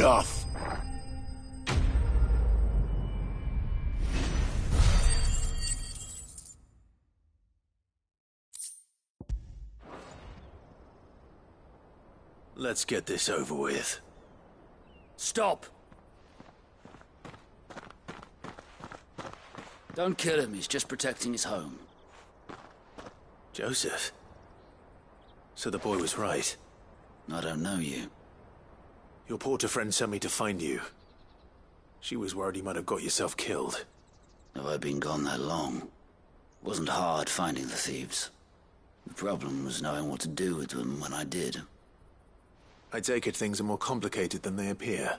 Enough. Let's get this over with. Stop! Don't kill him, he's just protecting his home. Joseph? So the boy was right. I don't know you. Your porter friend sent me to find you. She was worried you might have got yourself killed. Have I been gone that long? It wasn't hard finding the thieves. The problem was knowing what to do with them when I did. I take it things are more complicated than they appear.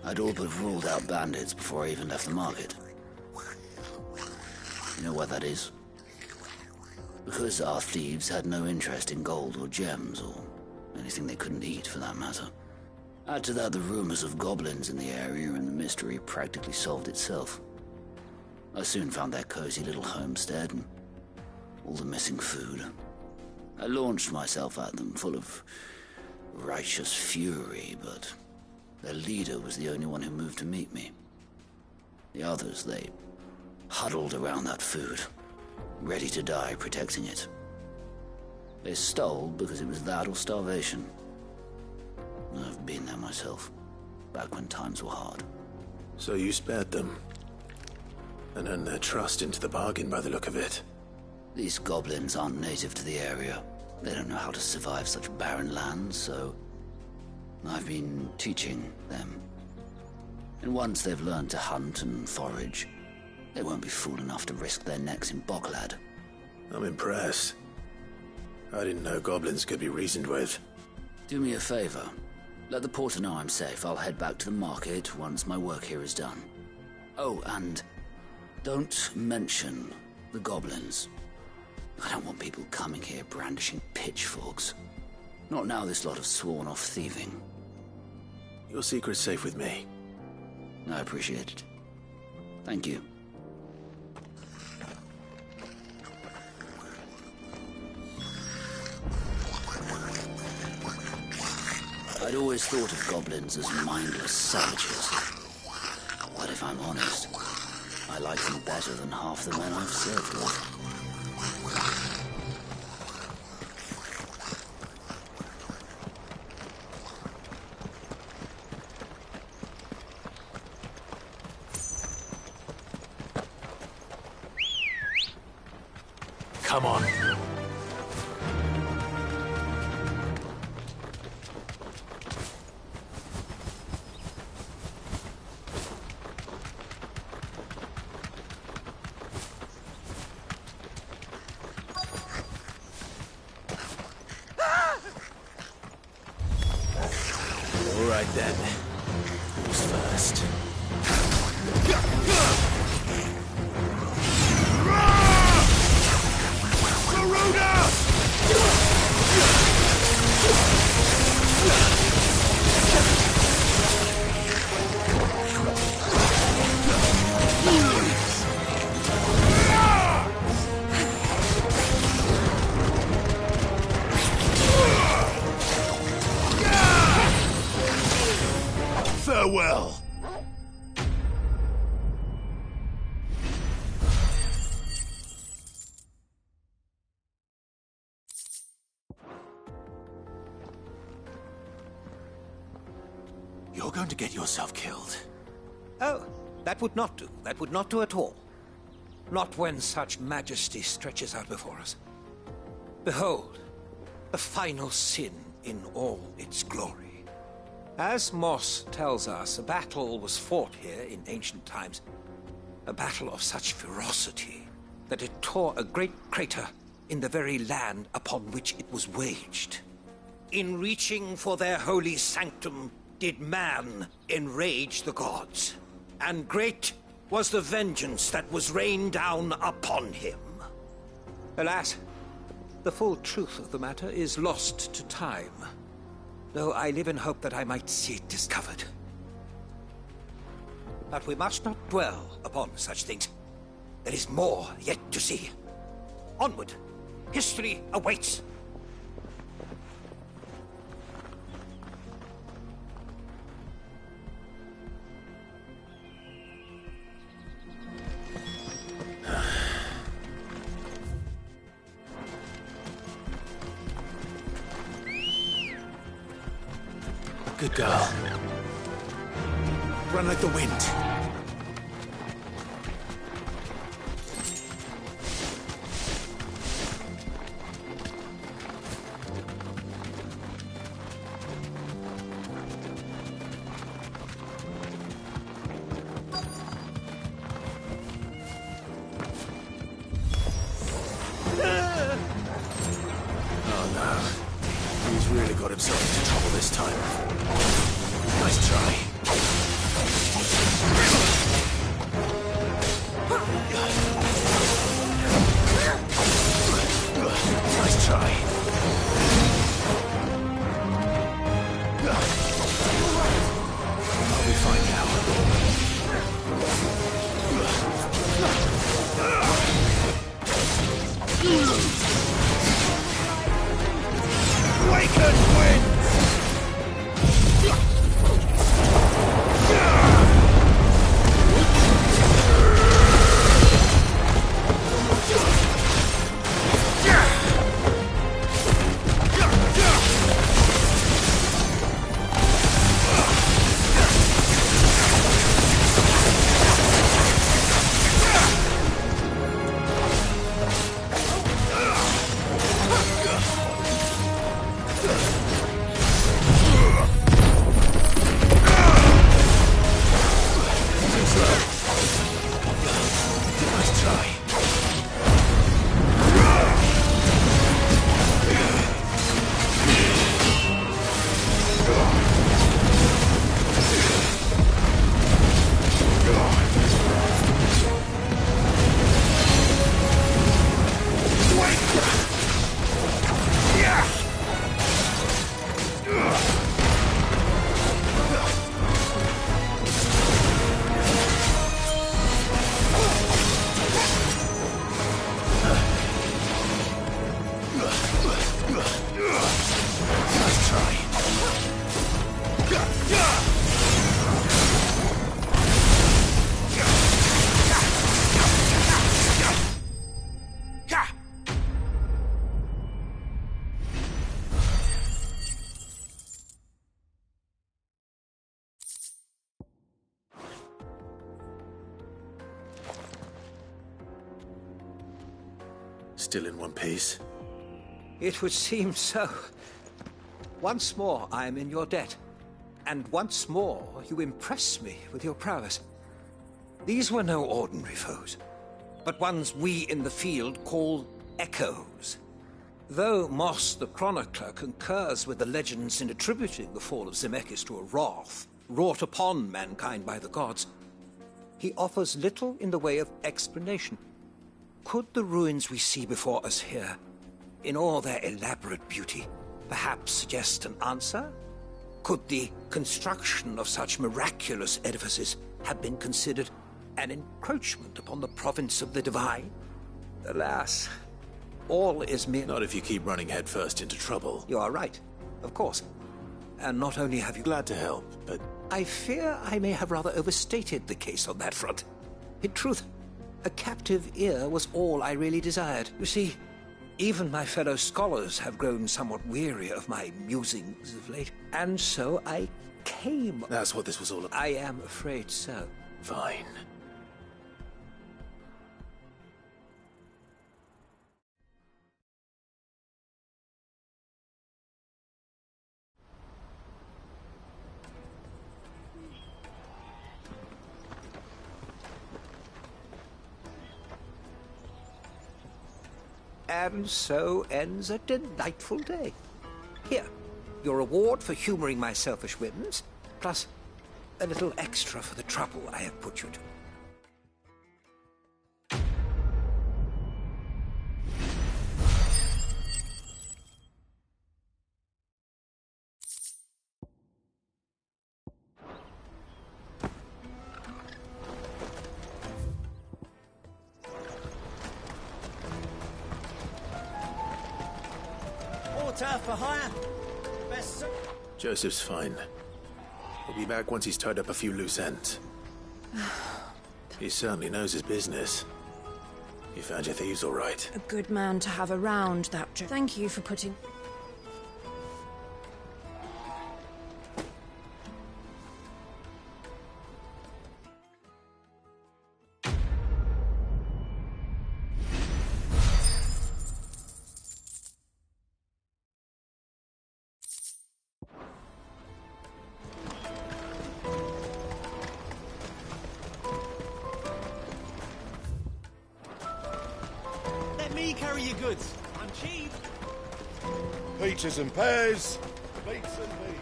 I'd all but ruled out bandits before I even left the market. You know why that is? Because our thieves had no interest in gold or gems, or anything they couldn't eat for that matter. Add to that the rumors of goblins in the area, and the mystery practically solved itself. I soon found their cozy little homestead and all the missing food. I launched myself at them, full of righteous fury, but their leader was the only one who moved to meet me. The others, they huddled around that food, ready to die protecting it. They stole because it was that or starvation. I've been there myself, back when times were hard. So you spared them, and earned their trust into the bargain by the look of it. These goblins aren't native to the area. They don't know how to survive such barren lands, so I've been teaching them. And once they've learned to hunt and forage, they won't be fool enough to risk their necks in Boklad. I'm impressed. I didn't know goblins could be reasoned with. Do me a favor. Let the porter know I'm safe. I'll head back to the market once my work here is done. Oh, and don't mention the goblins. I don't want people coming here brandishing pitchforks. Not now this lot have sworn off thieving. Your secret's safe with me. I appreciate it. Thank you. I'd always thought of goblins as mindless savages. But if I'm honest, I like them better than half the men I've served with. Come on. All right then. Who's first? Farewell. You're going to get yourself killed. Oh, that would not do. That would not do at all. Not when such majesty stretches out before us. Behold, the final sin in all its glory. As Moss tells us, a battle was fought here in ancient times. A battle of such ferocity that it tore a great crater in the very land upon which it was waged. In reaching for their holy sanctum, did man enrage the gods, and great was the vengeance that was rained down upon him. Alas, the full truth of the matter is lost to time, though I live in hope that I might see it discovered. But we must not dwell upon such things. There is more yet to see. Onward! History awaits! Good girl. Run like the wind. He's really got himself into trouble this time. Nice try. Nice try. I'll be fine now. Awaken winds! Still in one piece? It would seem so. Once more I am in your debt. And once more you impress me with your prowess. These were no ordinary foes, but ones we in the field call echoes. Though Moss the Chronicler concurs with the legends in attributing the fall of Zemeckis to a wrath wrought upon mankind by the gods, he offers little in the way of explanation. Could the ruins we see before us here, in all their elaborate beauty, perhaps suggest an answer? Could the construction of such miraculous edifices have been considered an encroachment upon the province of the divine? Alas, all is mere... Not if you keep running headfirst into trouble. You are right, of course. And not only have you... Glad to help, but... I fear I may have rather overstated the case on that front. In truth, a captive ear was all I really desired. You see, even my fellow scholars have grown somewhat weary of my musings of late, and so I came... That's what this was all about. I am afraid so. Fine. And so ends a delightful day. Here, your reward for humoring my selfish whims, plus a little extra for the trouble I have put you to. For hire. Best... Joseph's fine. He'll be back once he's tied up a few loose ends. He certainly knows his business. You found your thieves all right? A good man to have around, that Joe. Thank you for putting... Peaches and pears. Beets and beans.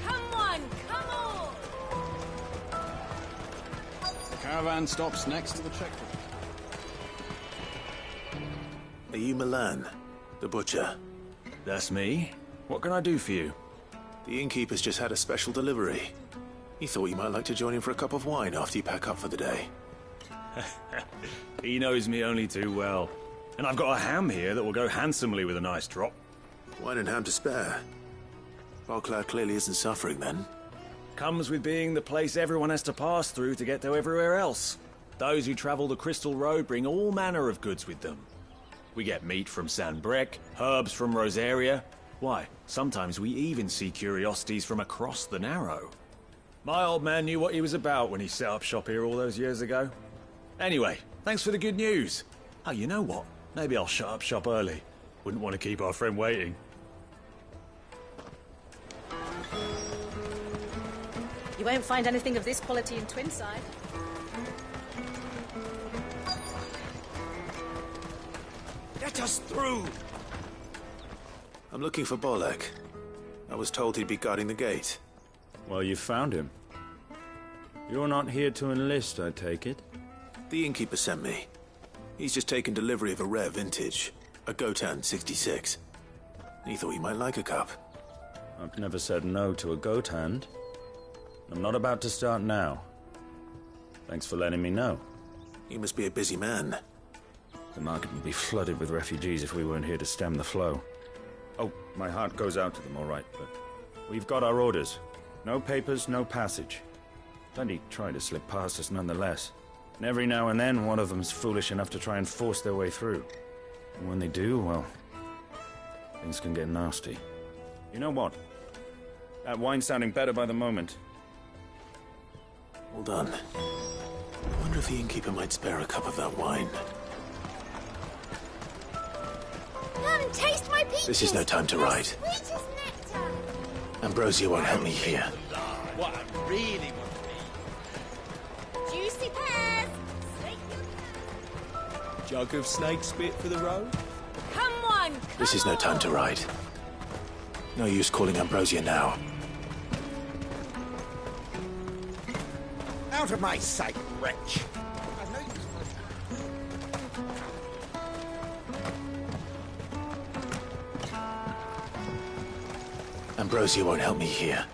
Come on, come on! The caravan stops next to the checkpoint. Are you Milan, the butcher? That's me. What can I do for you? The innkeeper's just had a special delivery. He thought you might like to join him for a cup of wine after you pack up for the day. He knows me only too well. And I've got a ham here that will go handsomely with a nice drop. Wine and ham to spare. Barclay clearly isn't suffering then. Comes with being the place everyone has to pass through to get to everywhere else. Those who travel the Crystal Road bring all manner of goods with them. We get meat from San Brec, herbs from Rosaria. Why, sometimes we even see curiosities from across the Narrow. My old man knew what he was about when he set up shop here all those years ago. Anyway, thanks for the good news. Oh, you know what? Maybe I'll shut up shop early. Wouldn't want to keep our friend waiting. You won't find anything of this quality in Twinside. Get us through! I'm looking for Bolek. I was told he'd be guarding the gate. Well, you found him. You're not here to enlist, I take it? The innkeeper sent me. He's just taken delivery of a rare vintage, a Gotan 66. He thought you might like a cup. I've never said no to a goat hand. I'm not about to start now. Thanks for letting me know. You must be a busy man. The market would be flooded with refugees if we weren't here to stem the flow. Oh, my heart goes out to them, all right, but we've got our orders. No papers, no passage. Plenty try to slip past us nonetheless. And every now and then, one of them's foolish enough to try and force their way through. And when they do, well, things can get nasty. You know what? That wine's sounding better by the moment. Hold on. I wonder if the innkeeper might spare a cup of that wine. Come, taste my peaches! This is no time to ride. Sweet as nectar! Ambrosia won't help me here. What I really want. Juicy pears! Jug of snake spit for the road? Come on! This is no time to ride. No use calling Ambrosia now. Out of my sight, wretch! Ambrosia won't help me here.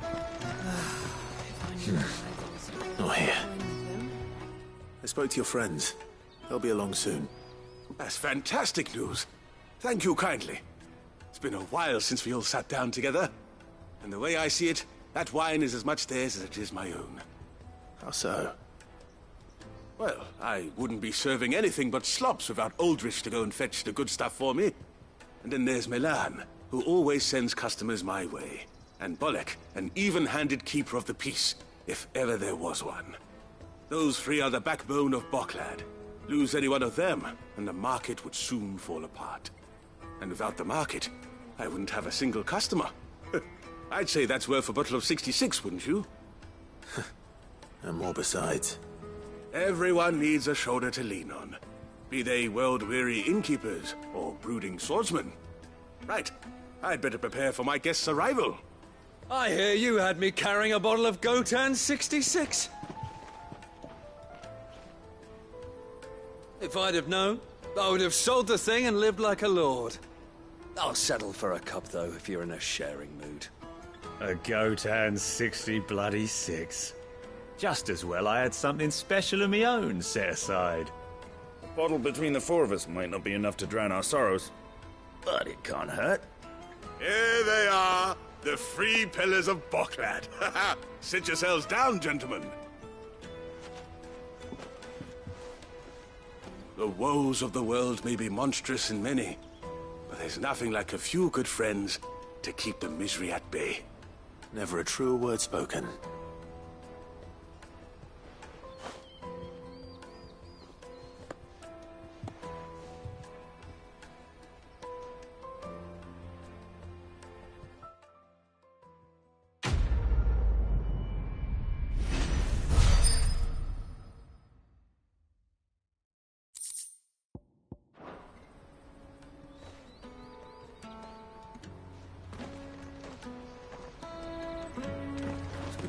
Not here. I spoke to your friends. They'll be along soon. That's fantastic news. Thank you kindly. It's been a while since we all sat down together. And the way I see it, that wine is as much theirs as it is my own. How so? Well, I wouldn't be serving anything but slops without Aldrich to go and fetch the good stuff for me. And then there's Milan, who always sends customers my way. And Bolek, an even-handed keeper of the peace, if ever there was one. Those three are the backbone of Boklad. Lose any one of them, and the market would soon fall apart. And without the market, I wouldn't have a single customer. I'd say that's worth a bottle of 66, wouldn't you? And more besides. Everyone needs a shoulder to lean on. Be they world-weary innkeepers or brooding swordsmen. Right, I'd better prepare for my guest's arrival. I hear you had me carrying a bottle of Gotan 66. If I'd have known, I would have sold the thing and lived like a lord. I'll settle for a cup, though, if you're in a sharing mood. A Gotan 66. Just as well I had something special of my own set aside. A bottle between the four of us might not be enough to drown our sorrows, but it can't hurt. Here they are, the three pillars of Boklad. Sit yourselves down, gentlemen. The woes of the world may be monstrous in many, but there's nothing like a few good friends to keep the misery at bay. Never a truer word spoken.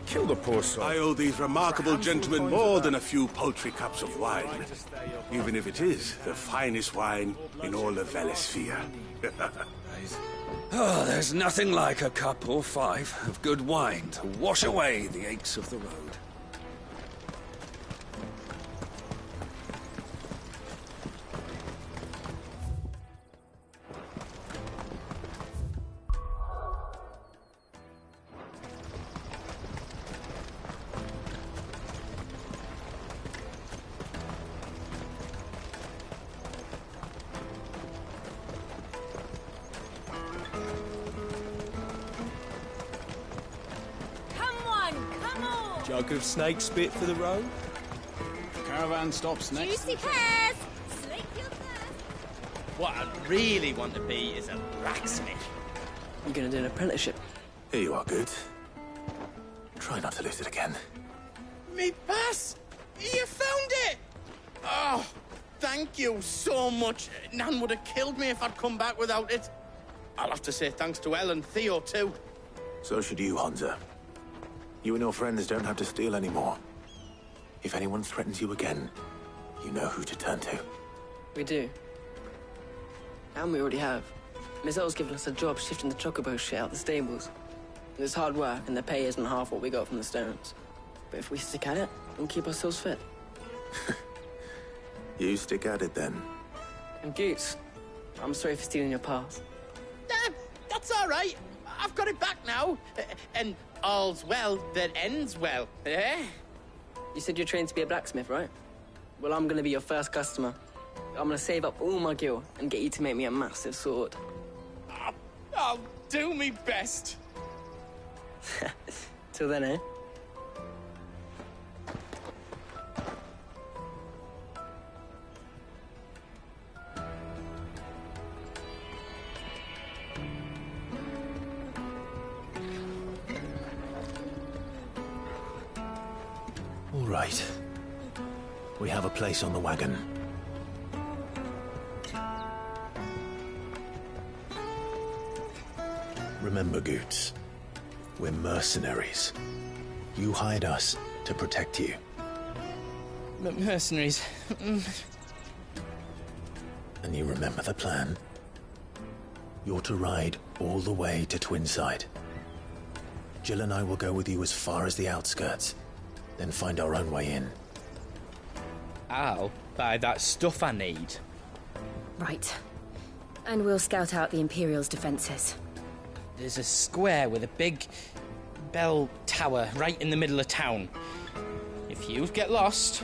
Kill the poor soul. I owe these remarkable gentlemen more than a few paltry cups of wine. Even if it is the finest wine in all of Valisphere. Oh, there's nothing like a cup or 5 of good wine to wash away the aches of the road. Jug of snake spit for the road? Caravan stops next. Juicy pears! Slake your thirst! What I really want to be is a blacksmith. You're gonna do an apprenticeship. Here you are, Good. Try not to lose it again. Me pass! You found it! Oh, thank you so much. Nan would have killed me if I'd come back without it. I'll have to say thanks to Elle and Theo, too. So should you, Hansa. You and your friends don't have to steal anymore. If anyone threatens you again, you know who to turn to. We do. And we already have. Miss Elle's given us a job shifting the chocobo shit out the stables. It's hard work, and the pay isn't half what we got from the Stones. But if we stick at it, and keep ourselves fit. You stick at it, then. And Goots, I'm sorry for stealing your pass. That's all right. I've got it back now. And all's well that ends well, eh? You said you're trained to be a blacksmith, right? Well, I'm gonna be your first customer. I'm gonna save up all my gil and get you to make me a massive sword. I'll do me best. Till then, eh? All right. We have a place on the wagon. Remember, Goots, we're mercenaries. You hired us to protect you. But mercenaries... And you remember the plan? You're to ride all the way to Twinside. Jill and I will go with you as far as the outskirts, then find our own way in. I'll buy that stuff I need. Right. And we'll scout out the Imperial's defenses. There's a square with a big bell tower right in the middle of town. If you get lost,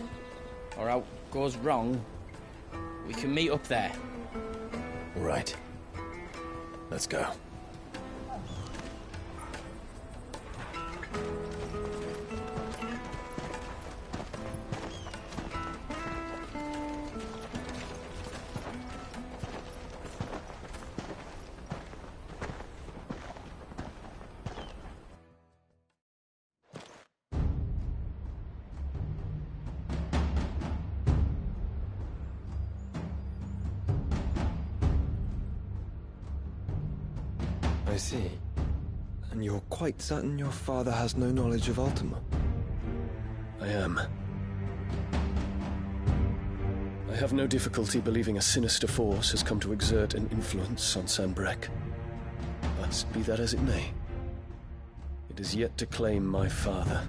or out goes wrong, we can meet up there. Right. Let's go. I see. And you're quite certain your father has no knowledge of Ultima? I am. I have no difficulty believing a sinister force has come to exert an influence on Sanbreque. But be that as it may, it is yet to claim my father.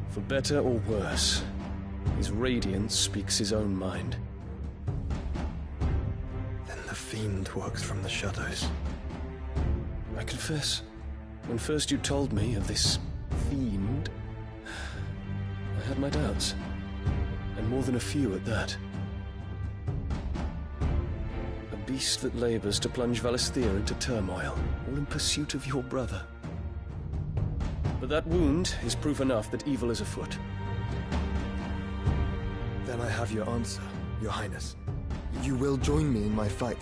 For better or worse, his radiance speaks his own mind. Then the Fiend works from the shadows. I confess, when first you told me of this Fiend, I had my doubts. And more than a few at that. A beast that labors to plunge Valisthea into turmoil, all in pursuit of your brother. But that wound is proof enough that evil is afoot. Then I have your answer, Your Highness. You will join me in my fight.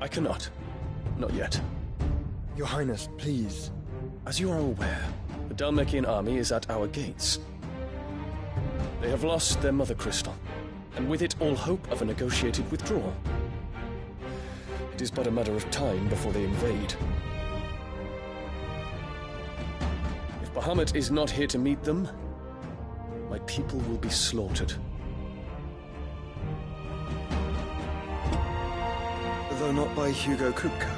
I cannot. Not yet. Your Highness, please. As you are aware, the Dhalmekian army is at our gates. They have lost their mother crystal, and with it all hope of a negotiated withdrawal. It It is but a matter of time before they invade. If Bahamut is not here to meet them, my people will be slaughtered. Though not by Hugo Kupka,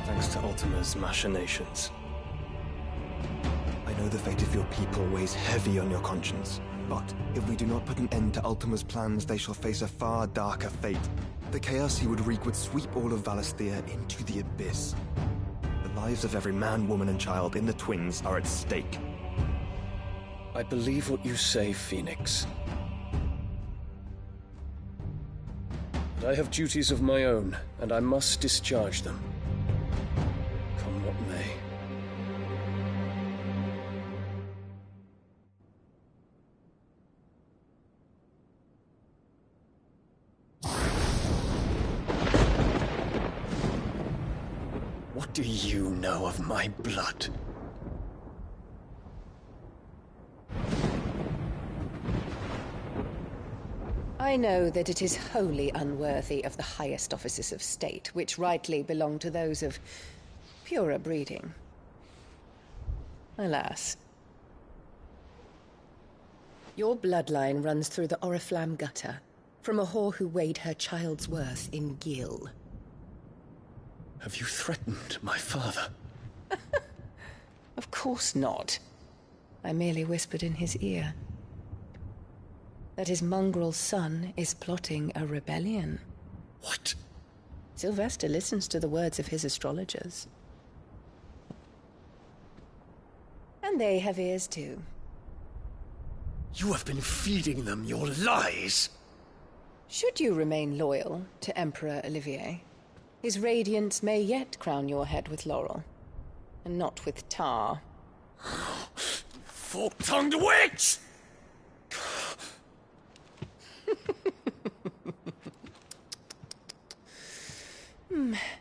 thanks to Ultima's machinations. I know the fate of your people weighs heavy on your conscience, but if we do not put an end to Ultima's plans, they shall face a far darker fate. The chaos he would wreak would sweep all of Valisthea into the abyss. The lives of every man, woman, and child in the Twins are at stake. I believe what you say, Phoenix. But I have duties of my own, and I must discharge them. Come what may. What do you know of my blood? I know that it is wholly unworthy of the highest offices of state, which rightly belong to those of purer breeding. Alas. Your bloodline runs through the Oriflamme gutter, from a whore who weighed her child's worth in gil. Have you threatened my father? Of course not. I merely whispered in his ear that his mongrel son is plotting a rebellion. What? Sylvester listens to the words of his astrologers. And they have ears too. You have been feeding them your lies! Should you remain loyal to Emperor Olivier, his radiance may yet crown your head with laurel, and not with tar. Fork-tongued witch!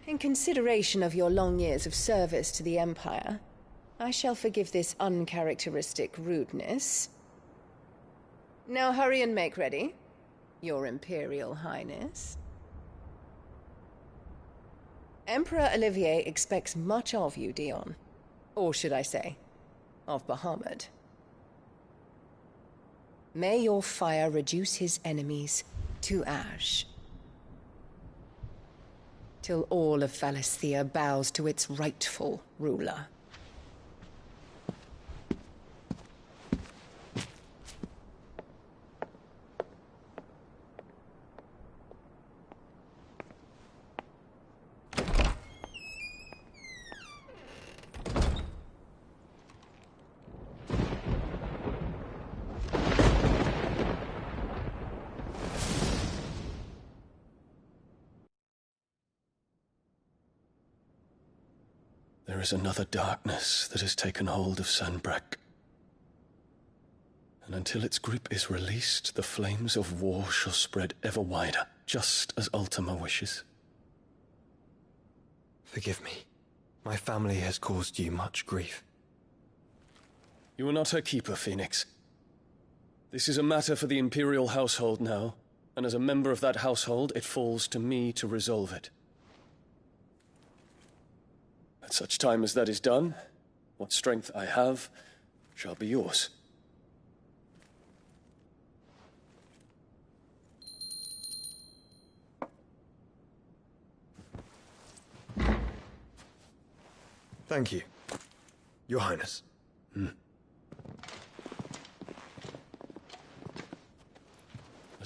In consideration of your long years of service to the Empire, I shall forgive this uncharacteristic rudeness. Now hurry and make ready, Your Imperial Highness. Emperor Olivier expects much of you, Dion. Or should I say, of Bahamut. May your fire reduce his enemies to ash, till all of Valisthea bows to its rightful ruler. There is another darkness that has taken hold of Sanbreque. And until its grip is released, the flames of war shall spread ever wider, just as Ultima wishes. Forgive me. My family has caused you much grief. You are not her keeper, Phoenix. This is a matter for the Imperial household now, and as a member of that household, it falls to me to resolve it. At such time as that is done, what strength I have shall be yours. Thank you, Your Highness. Let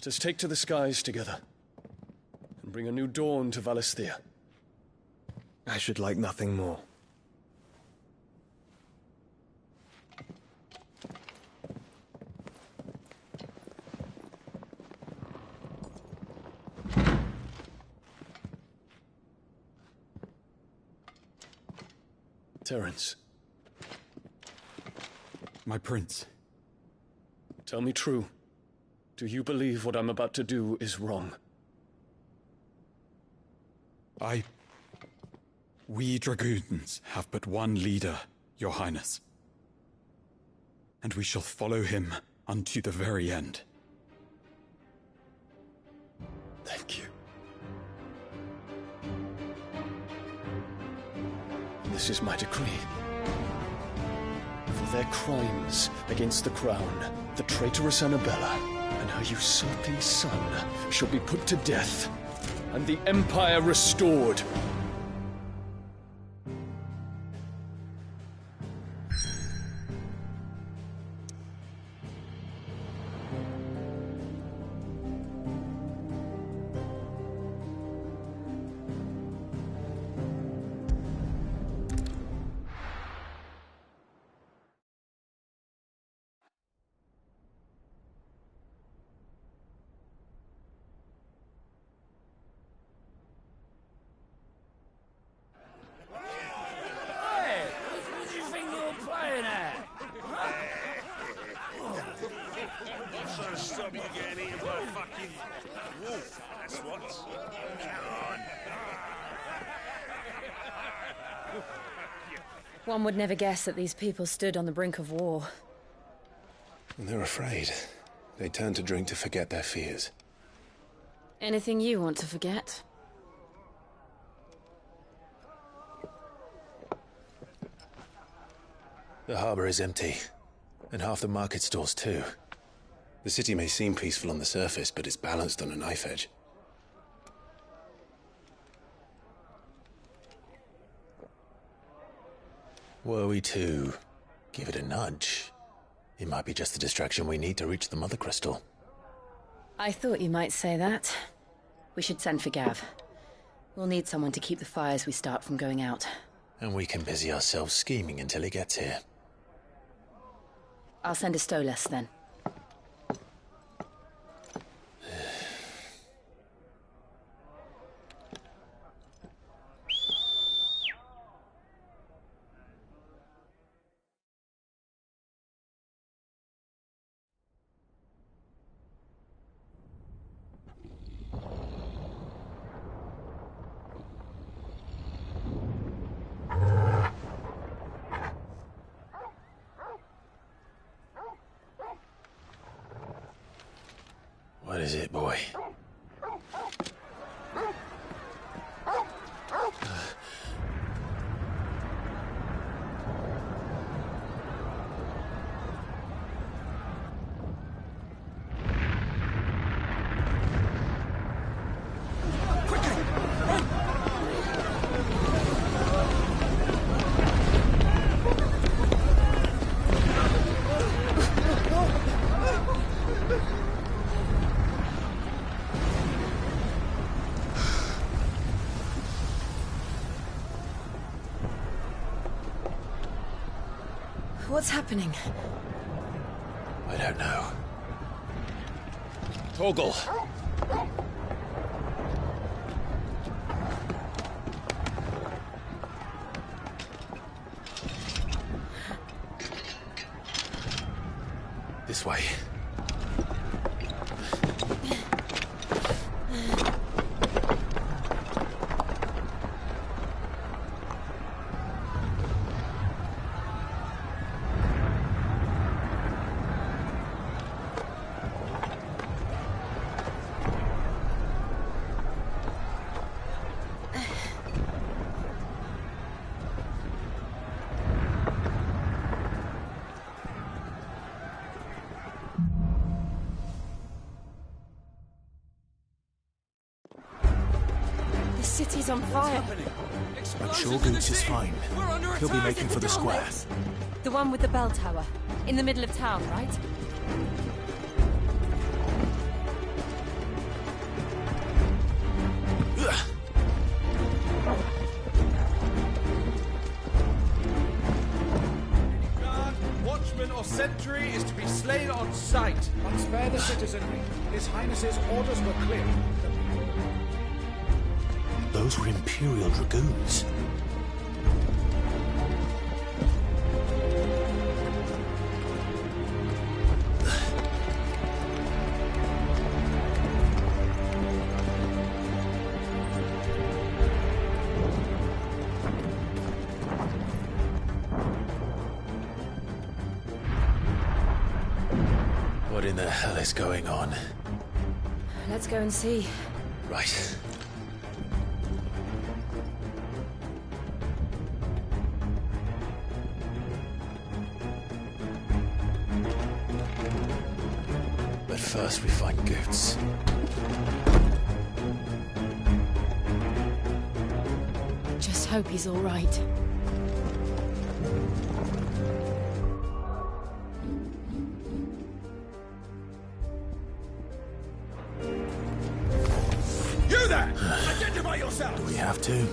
us take to the skies together, and bring a new dawn to Valisthea. I should like nothing more. Terence. My prince. Tell me true. Do you believe what I'm about to do is wrong? We Dragoons have but one leader, Your Highness. And we shall follow him unto the very end. Thank you. This is my decree. For their crimes against the crown, the traitorous Annabella and her usurping son shall be put to death, and the Empire restored. Stop you getting eaten by a fucking wolf, that's what. Come on. One would never guess that these people stood on the brink of war. And they're afraid. They turn to drink to forget their fears. Anything you want to forget? The harbor is empty, and half the market stalls too. The city may seem peaceful on the surface, but it's balanced on a knife edge. Were we to give it a nudge, it might be just the distraction we need to reach the Mother Crystal. I thought you might say that. We should send for Gav. We'll need someone to keep the fires we start from going out. And we can busy ourselves scheming until he gets here. I'll send a Stolas then. What is it, boy? What's happening? I don't know. Torgal! This way. The city's on fire. I'm sure Gooch is fine. He'll be making for the square. The one with the bell tower. In the middle of town, right? Guard, watchman or sentry is to be slain on sight. But spare the citizenry. His Highness's orders were clear. Those were Imperial Dragoons. What in the hell is going on? Let's go and see. Right. First we find Goots. Just hope he's all right. You there! Identify yourself! Do we have to?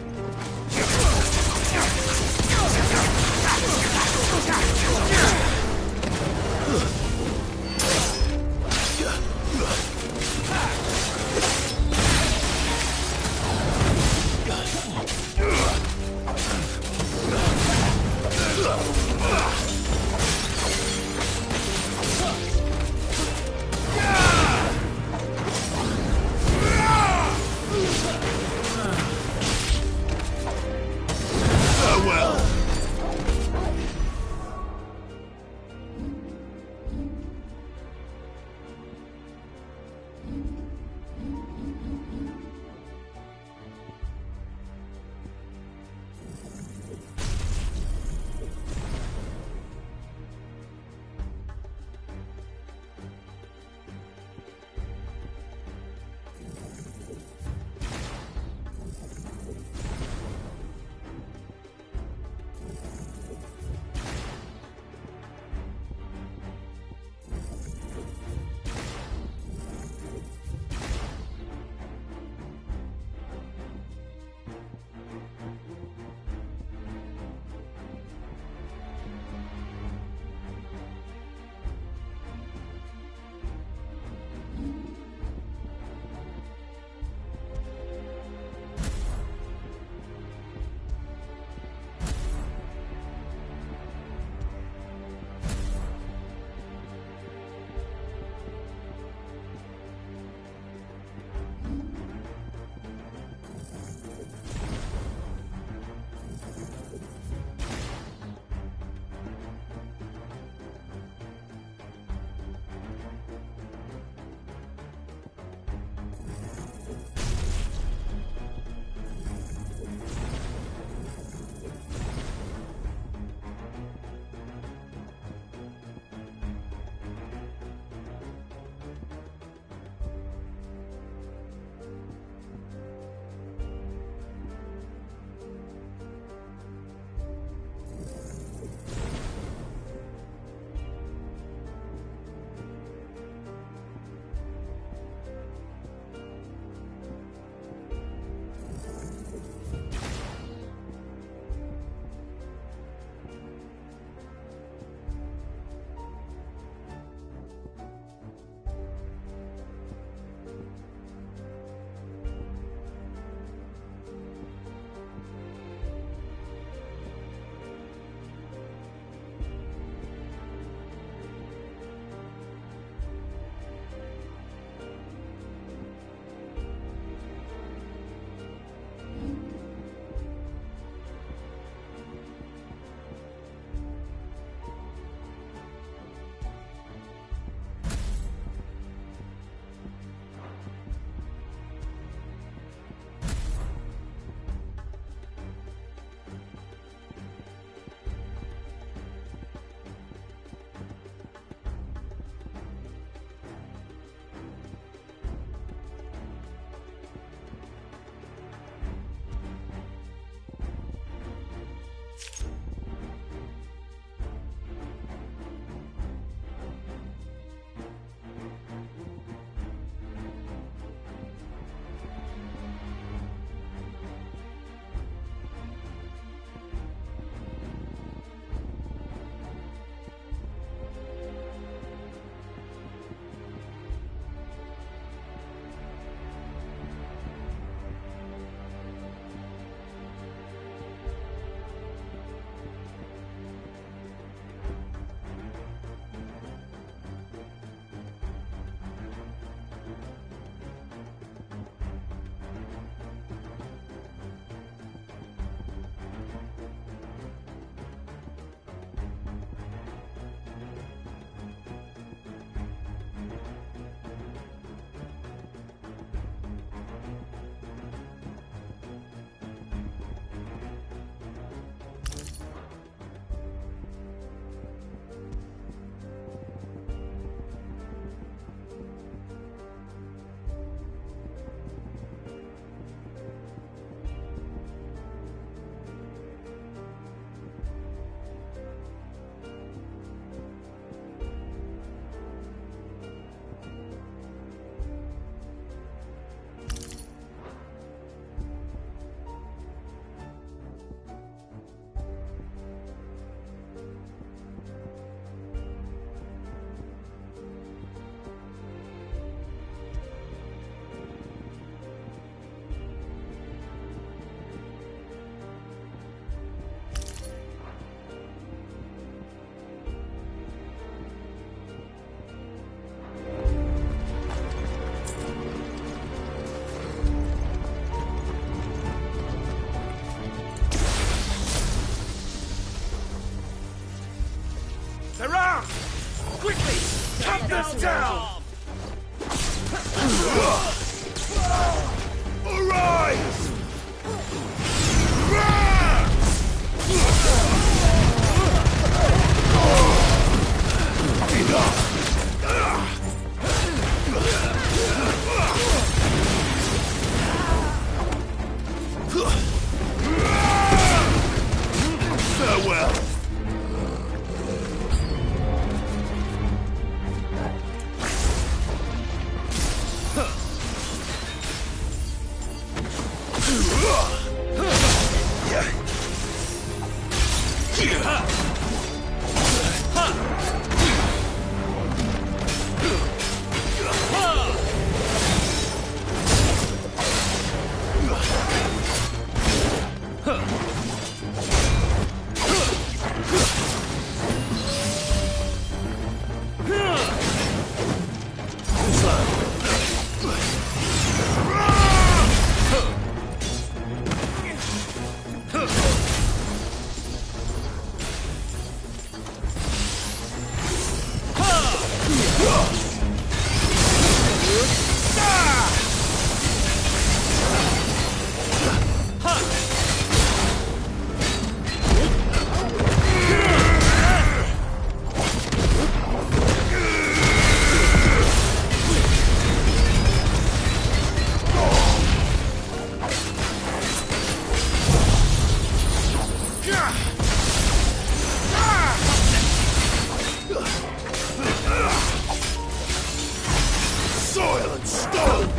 soil and stone!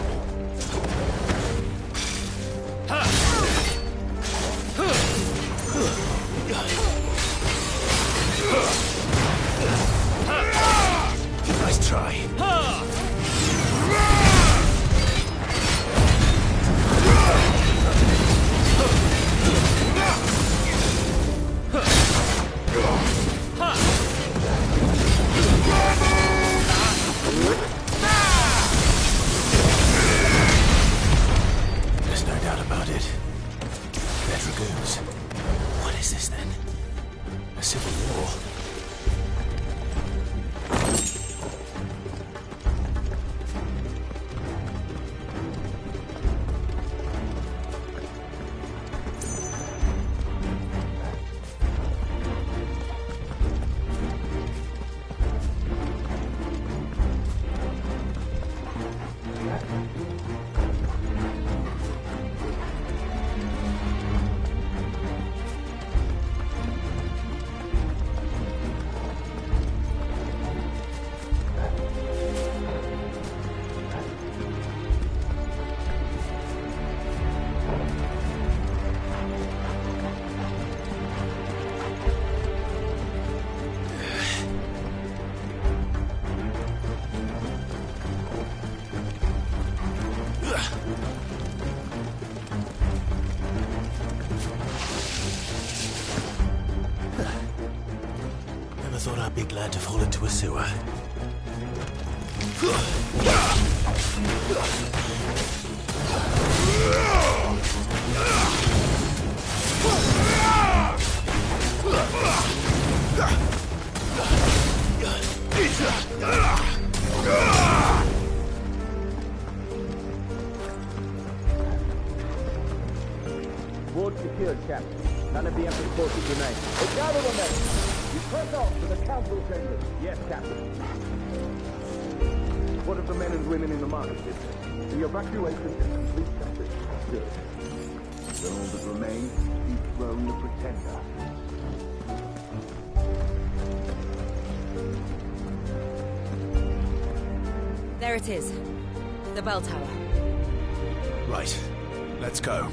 Nice try. There's no doubt about it. They're dragoons. What is this then? A civil war? Never thought I'd be glad to fall into a sewer. Ward secured, Captain. None of the Emperor's forces remain. But gather the men! You press on to the council chambers. Yes, Captain. What of the men and women in the market district? The evacuation is complete, Captain. Good. Then all that remains is dethrone the Pretender. There it is. The bell tower. Right. Let's go.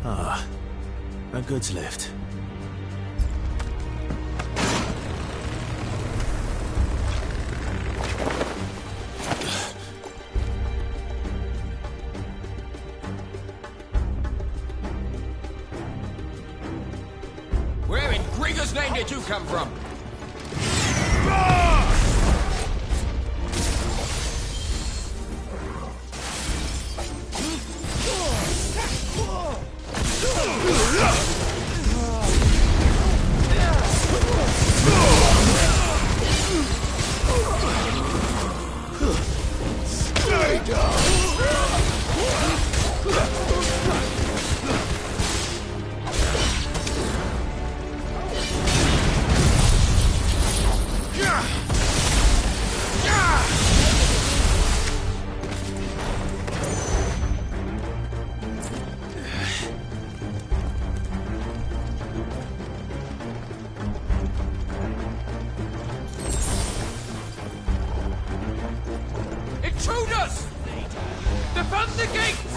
Ah, a goods lift. Where in Gregor's name did you come from? Stay down! Intruders! Defend the gates!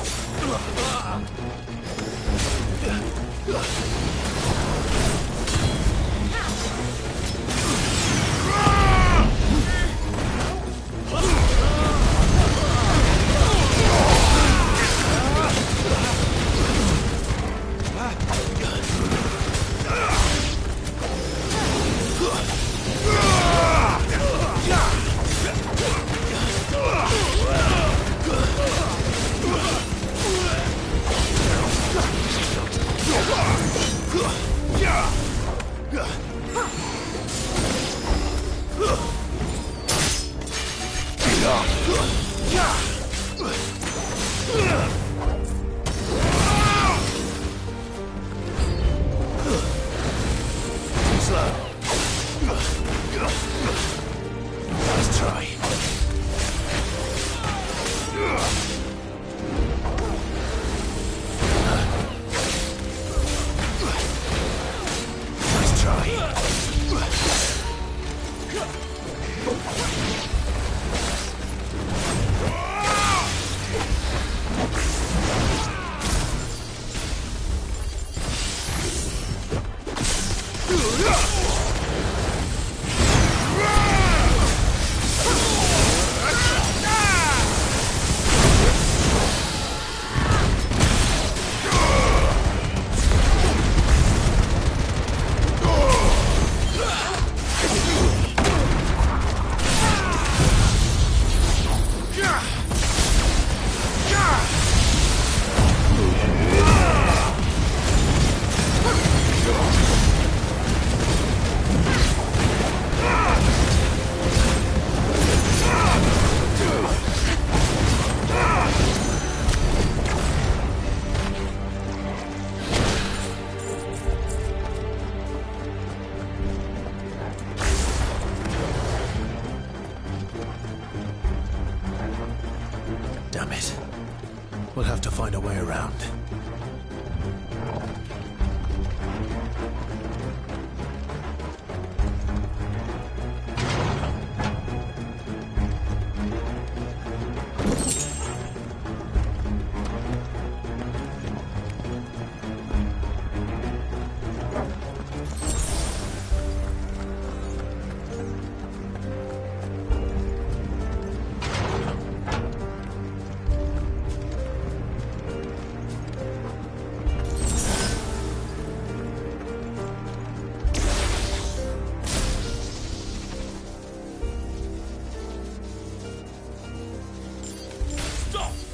Nice try. Nice try. Damn it. We'll have to find a way around.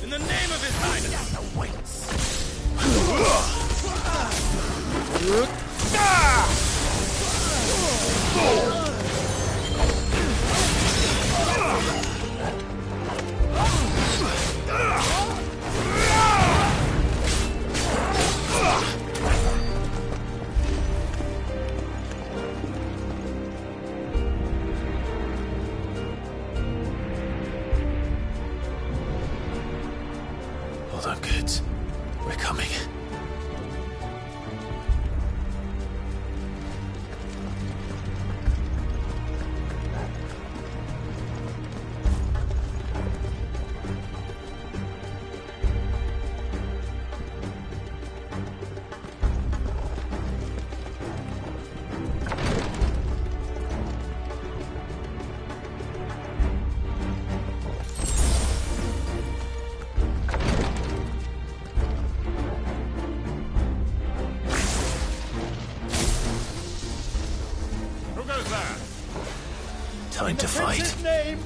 In the name of His Highness! Hold on, kids. We're coming. Time to fight. In His name,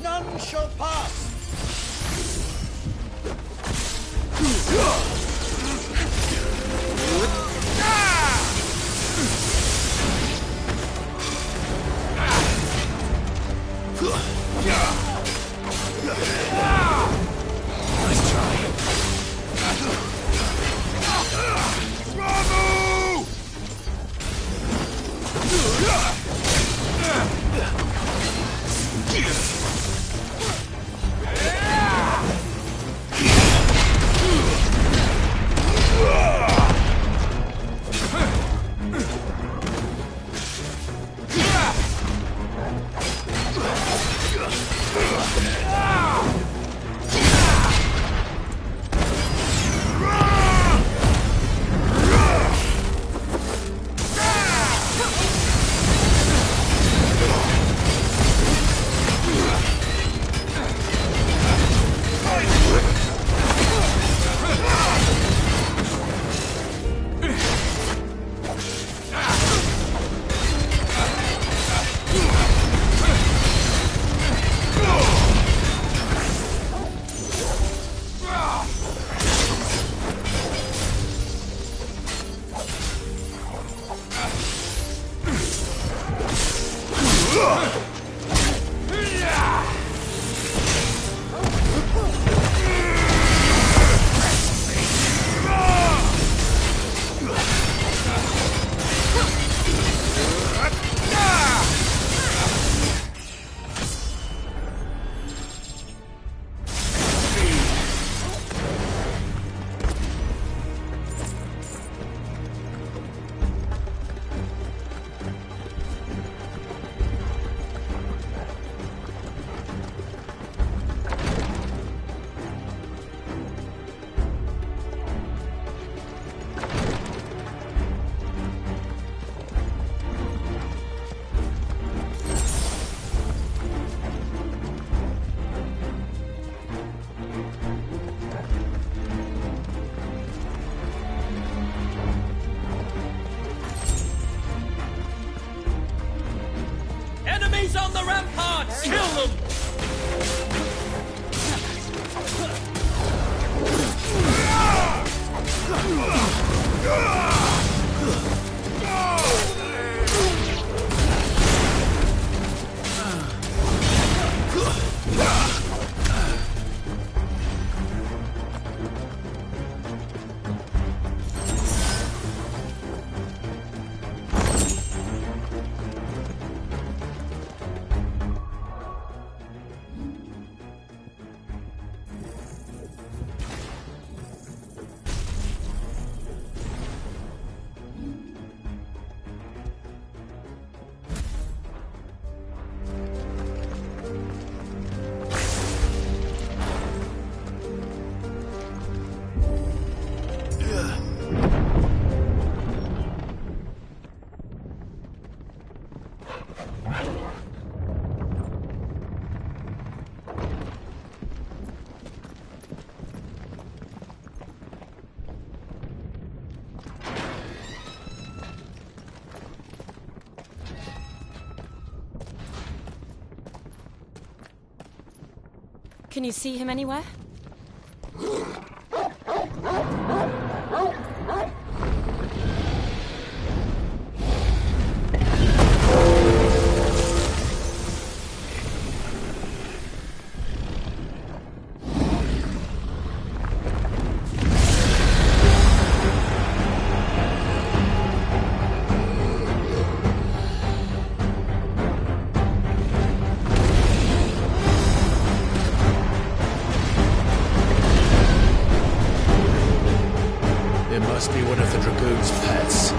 none shall pass! Nice try. Bravo! Can you see him anywhere? Must be one of the Dragoon's pets.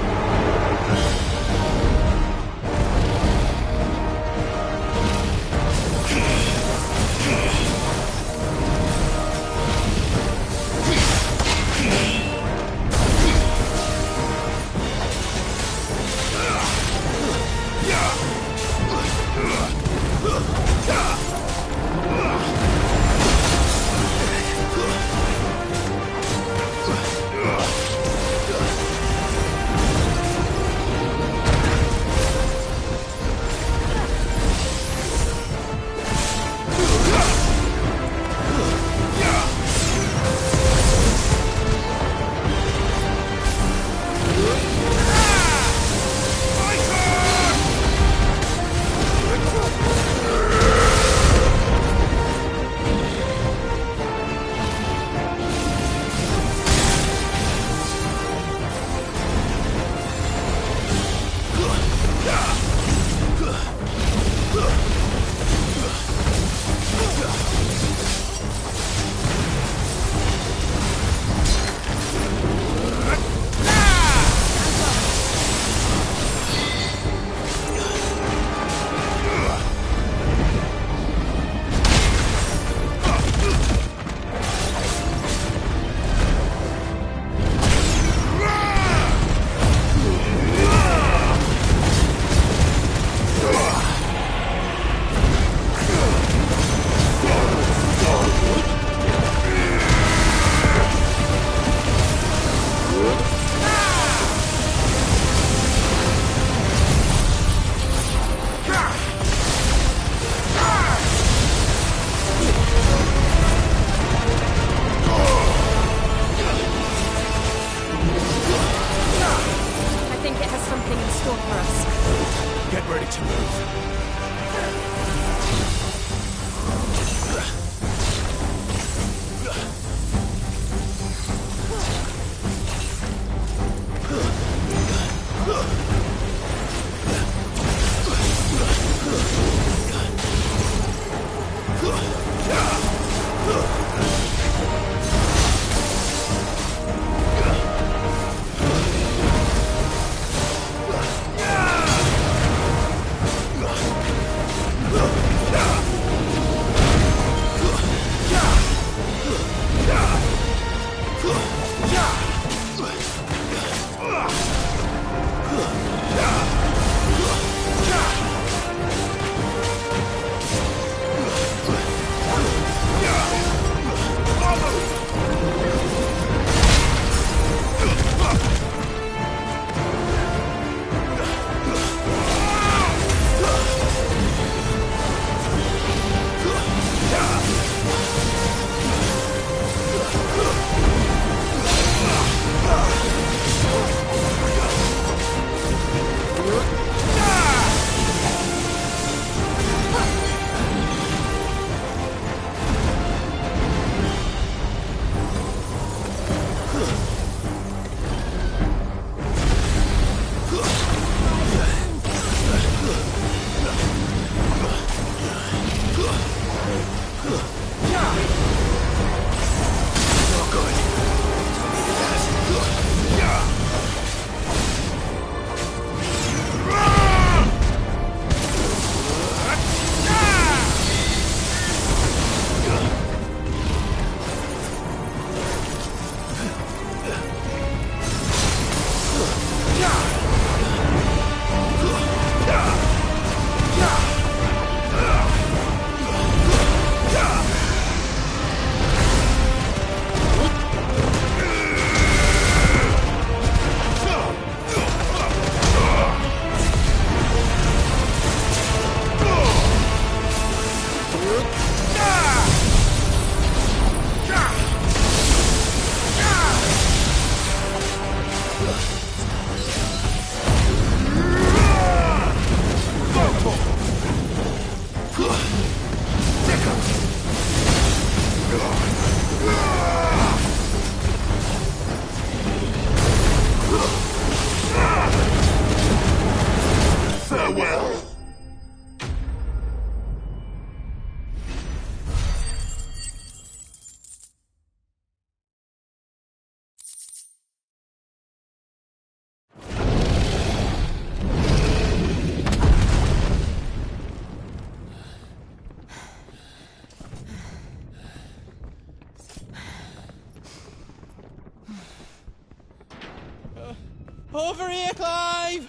Over here, Clive!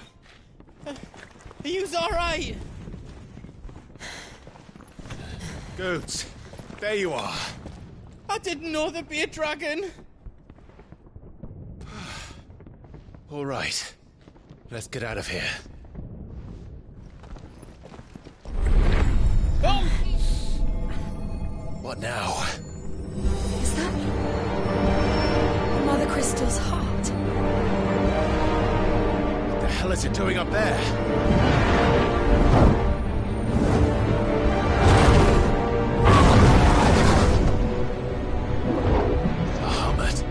Are you alright? Goats, there you are. I didn't know there'd be a dragon. All right, let's get out of here. Oh! What now? Is that Mother Crystal's heart? What the hell is it doing up there? Bahamut.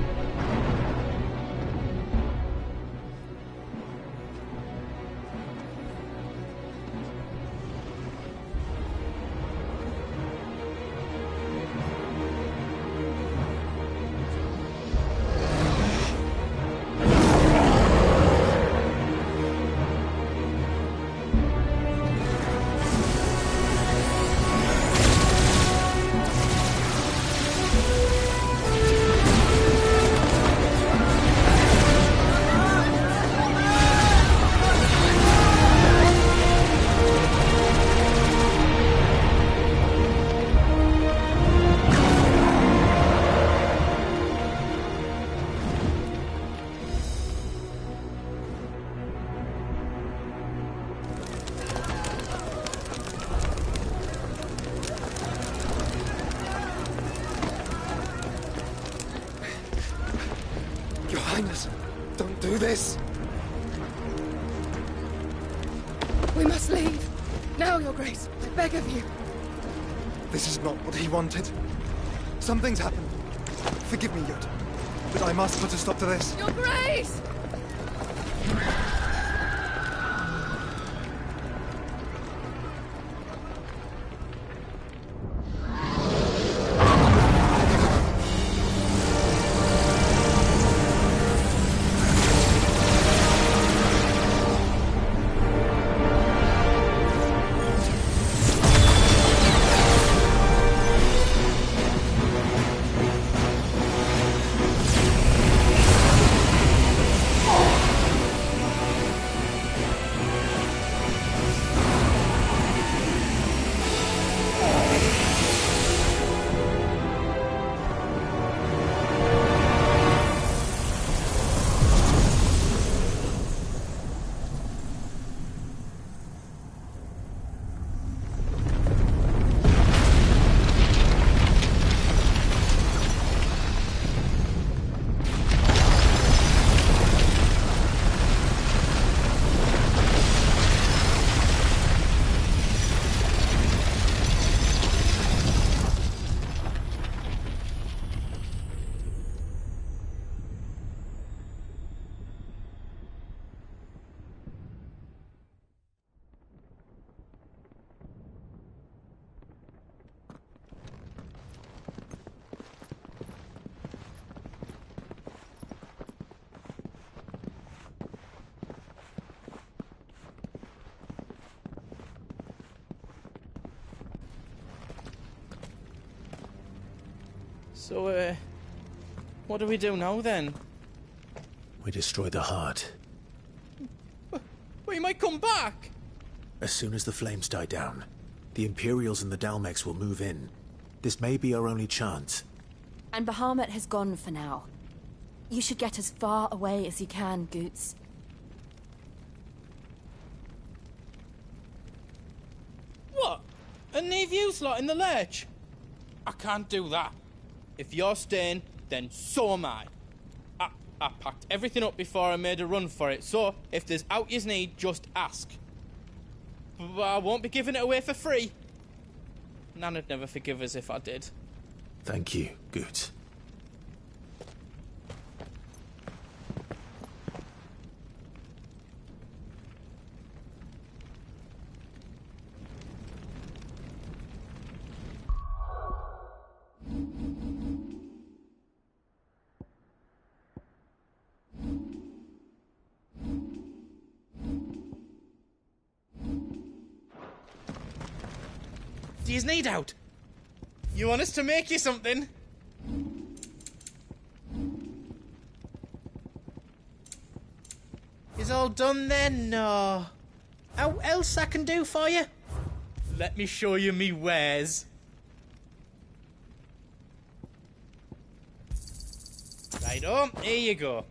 Your Highness, don't do this! We must leave. Now, Your Grace. I beg of you. This is not what he wanted. Something's happened. Forgive me, Yoda, but I must put a stop to this. Your Grace! So, what do we do now, then? We destroy the heart. We might come back! As soon as the flames die down, the Imperials and the Dalmex will move in. This may be our only chance. And Bahamut has gone for now. You should get as far away as you can, Goots. What? And leave you lot in the lurch? I can't do that. If you're staying, then so am I. I packed everything up before I made a run for it, so if there's out yous need, just ask. But I won't be giving it away for free. Nana'd never forgive us if I did. Thank you, Goots. Do yous need out? You want us to make you something? all done then? No. How else I can do for you? Let me show you me wares. Right on, here you go.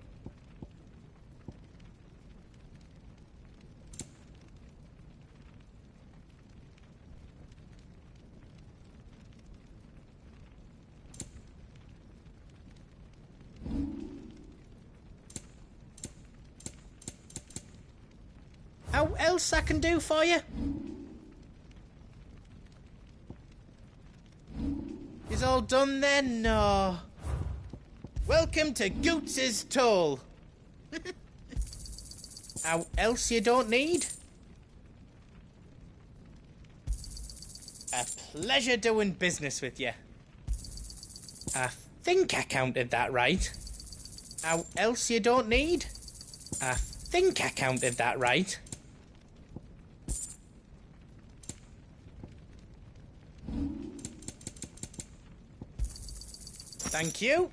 How else I can do for you? Is all done then? No. Welcome to Goots's Toll. How else you don't need? A pleasure doing business with you. I think I counted that right. How else you don't need? I think I counted that right. Thank you.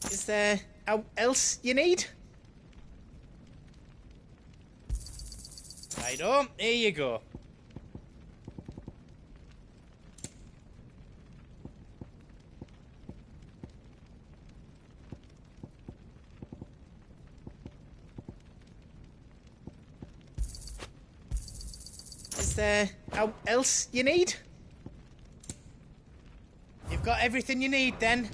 Is there how else you need? Right on, here you go. Is there how else you need? You've got everything you need then?